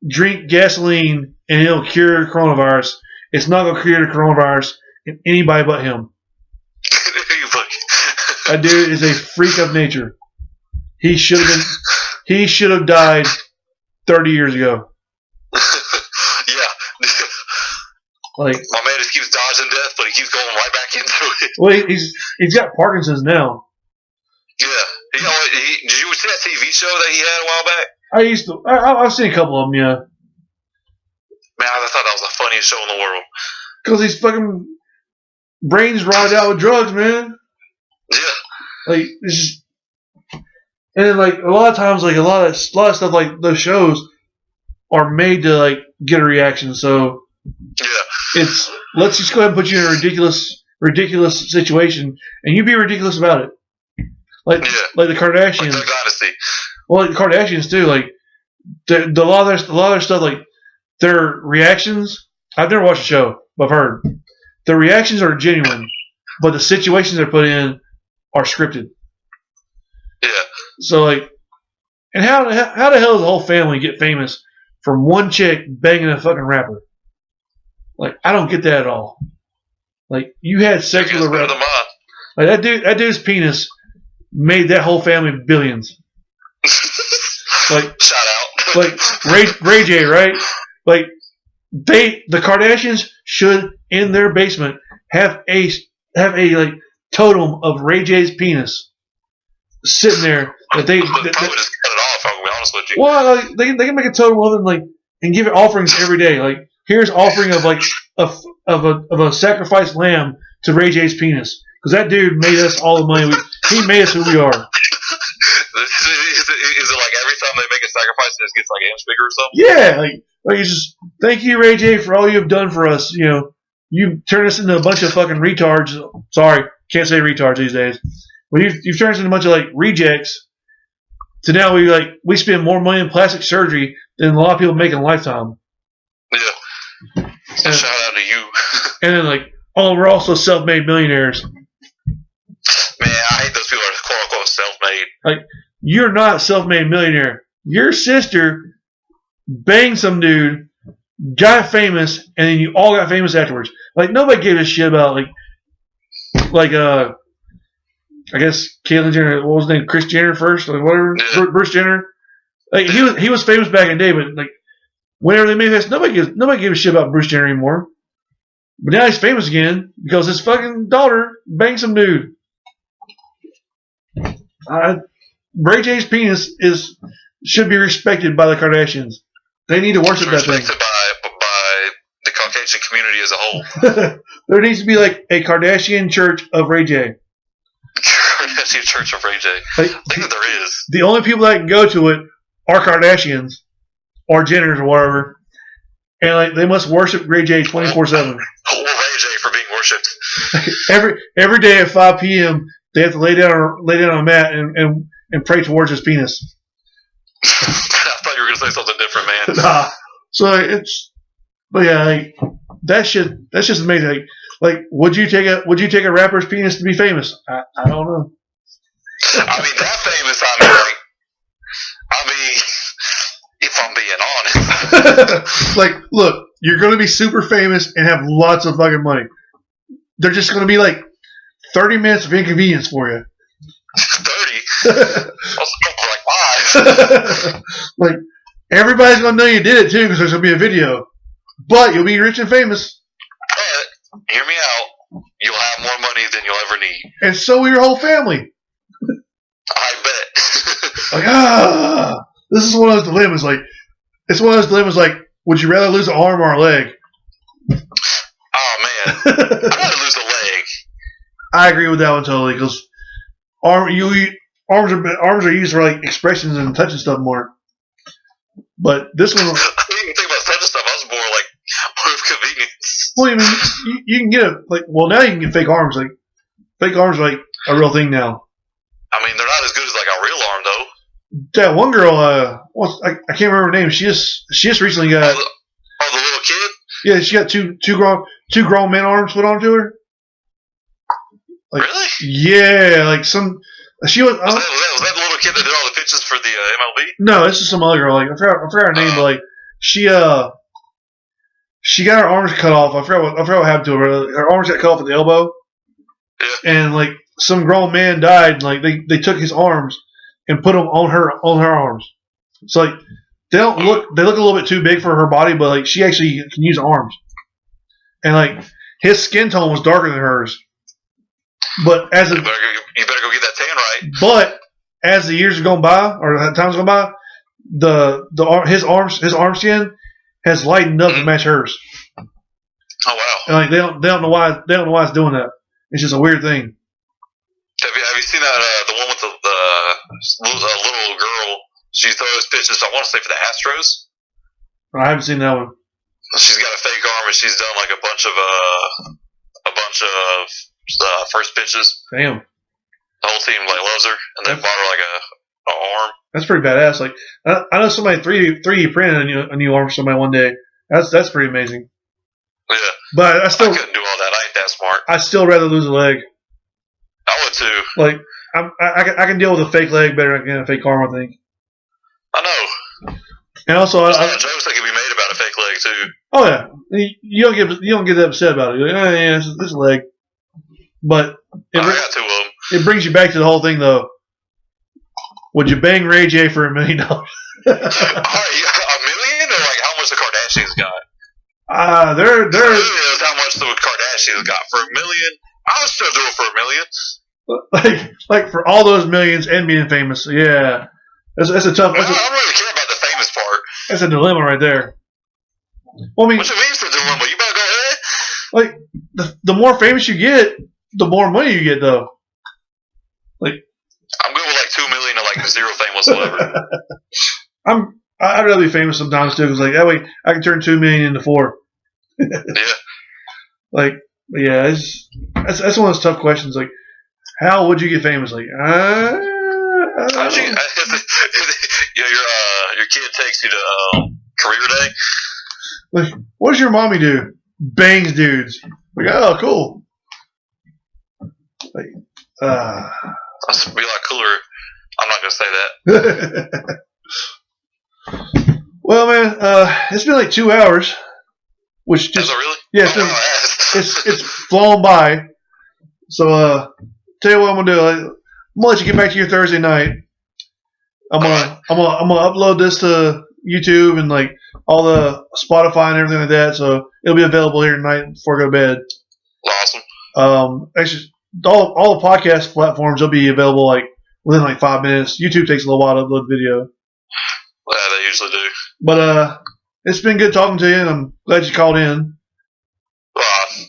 drink gasoline and it'll cure coronavirus. It's not going to cure the coronavirus in anybody but him. That dude is a freak of nature. He should have died 30 years ago. Yeah. Like, my man just keeps dodging death, but he keeps going right back into it. Well, he's got Parkinson's now. Yeah. You know, did you see that TV show that he had a while back? I've seen a couple of them, yeah. Man, I thought that was the funniest show in the world. Because his fucking brain's rotted out with drugs, man. Yeah. Like, it's just, and then, like, a lot of times, like, a lot of stuff like those shows are made to like get a reaction. So yeah, let's just go ahead and put you in a ridiculous situation, and you be ridiculous about it. Like the Kardashians. Like Dynasty. Well, like the Kardashians too. Like a lot of their stuff, like their reactions. I've never watched the show, but I've heard the reactions are genuine, but the situations they're put in are scripted. Yeah. So like, and how the hell does the whole family get famous from one chick banging a fucking rapper? Like, I don't get that at all. Like, you had sex with a rapper. Like that dude's penis made that whole family billions. Like, shout out. Like Ray J, right? Like, the Kardashians should in their basement have a like totem of Ray J's penis sitting there. That they probably just cut it off. I'm gonna be honest with you. Well, like, they can make a totem of it, like, and give it offerings every day. Like, here's offering of like of a sacrificed lamb to Ray J's penis, because that dude made us all the money. He made us who we are. Is it like every time they make a sacrifice, it just gets like amps bigger or something? Yeah, like it's just thank you, Ray J, for all you've done for us. You know, you turned us into a bunch of fucking retards. Sorry, can't say retards these days. But you've turned us into a bunch of like rejects. So now we spend more money in plastic surgery than a lot of people make in a lifetime. Yeah. So shout out to you. And then like, oh, we're also self-made millionaires. Man, I hate those people that are quote unquote self-made. Like, you're not a self-made millionaire. Your sister banged some dude, got famous, and then you all got famous afterwards. Like, nobody gave a shit about I guess Caitlyn Jenner, what was his name? Kris Jenner first, like whatever. Yeah. Bruce Jenner. Like he was famous back in the day, but like whenever they made this, nobody gave a shit about Bruce Jenner anymore. But now he's famous again because his fucking daughter banged some dude. Ray J's penis should be respected by the Kardashians. They need to worship that thing. Respected by the Caucasian community as a whole. There needs to be like a Kardashian church of Ray J. Kardashian church of Ray J. Like, I think there is. The only people that can go to it are Kardashians or Jenners or whatever, and like they must worship Ray J 24/7. Or Ray J for being worshipped. Every day at 5 p.m. they have to lay down on a mat and pray towards his penis. I thought you were gonna say something different, man. Nah. So but yeah, like, that's just amazing. Like, would you take a rapper's penis to be famous? I don't know. I mean, that famous. I mean, if I'm being honest. Like, look, you're gonna be super famous and have lots of fucking money. They're just gonna be like 30 minutes of inconvenience for you. 30. I was looking for like 5. Like, everybody's gonna know you did it too because there's gonna be a video. But you'll be rich and famous. But hear me out. You'll have more money than you'll ever need. And so will your whole family. I bet. Like, this is one of those dilemmas. Like, it's one of those dilemmas. Like, would you rather lose an arm or a leg? Oh man, I'd rather lose a leg. I agree with that one totally because arms are used for like expressions and touching stuff more. But this one. I didn't even think about touching stuff. I was more like proof convenience. Well, I mean, you can get now you can get fake arms. Like, fake arms are like a real thing now. I mean, they're not as good as like a real arm though. That one girl, I can't remember her name. She just recently got. Oh, the little kid. Yeah, she got two grown men arms put onto her. Like, really? Yeah, like some. She was. Was that the little kid that did all the pitches for the MLB? No, this is some other girl. Like, I forgot her name, but like she got her arms cut off. I forgot what happened to her. Her arms got cut off at the elbow. Yeah. And like some grown man died. And, like they took his arms and put them on her arms. So like they look a little bit too big for her body, but like she actually can use arms. And like his skin tone was darker than hers. But you better go get that tan right. But as the years have gone by, or time's gone by, his arm skin has lightened up to match hers. Oh wow! And like they don't know why it's doing that. It's just a weird thing. Have you seen that the one with the little girl? She throws pitches. I want to say for the Astros. I haven't seen that one. She's got a fake arm and she's done like a bunch of first pitches. Damn. The whole team like loves her, and they bought her like arm. That's pretty badass. Like I know somebody 3D printed a new arm for somebody one day. That's pretty amazing. Yeah. But I couldn't do all that. I ain't that smart. I'd still rather lose a leg. I would too. Like I can deal with a fake leg better than a fake arm, I think. I know. And also, there's a lot of jokes that can be made about a fake leg too. Oh yeah, you don't get that upset about it. You're like, oh yeah, this leg. But I got 2 of them. It brings you back to the whole thing though. Would you bang Ray J for $1 million? $1 million, or like how much the Kardashians got? They're is how much the Kardashians got for $1 million. I would still do it for $1 million. Like for all those millions and being famous. Yeah, that's a tough. I don't really care about the famous part. That's a dilemma right there. Well, I mean, what you mean it's a dilemma? You better go ahead. Like the more famous you get, the more money you get, though. Like I'm good with like 2 million and like 0 fame whatsoever. I'd rather be famous sometimes too, because like that way I can turn 2 million into 4. Yeah. Like, yeah, that's one of those tough questions. Like, how would you get famous? Like, How'd you, your kid takes you to career day. Like, what does your mommy do? Bangs dudes. Like, oh, cool. Like, that's be a lot cooler. I'm not gonna say that. Well, man, it's been like 2 hours, which just really? Yeah, it's flown by. So, tell you what I'm gonna do. I'm gonna let you get back to your Thursday night. I'm gonna upload this to YouTube and like all the Spotify and everything like that. So it'll be available here tonight before I go to bed. Awesome. Actually, all the podcast platforms will be available like within like 5 minutes. YouTube takes a little while to upload video. Yeah, they usually do. But it's been good talking to you, and I'm glad you called in.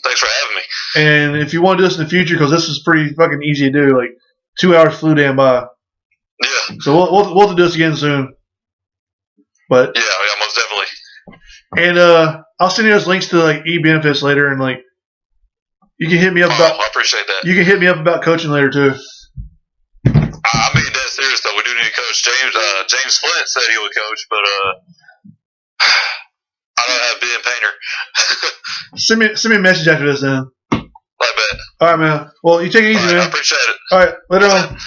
Thanks for having me. And if you want to do this in the future, because this is pretty fucking easy to do, like 2 hours flew damn by. Yeah. So we'll have to do this again soon. But yeah, most definitely. And I'll send you those links to like e-benefits later, and like you can hit me up about. I appreciate that. You can hit me up about coaching later too. I'm being dead serious though. We do need a coach. James Flint said he would coach, but I don't have being painter. Send me a message after this then. I bet. All right, man. Well, you take it easy, man. I appreciate it. All right, later on.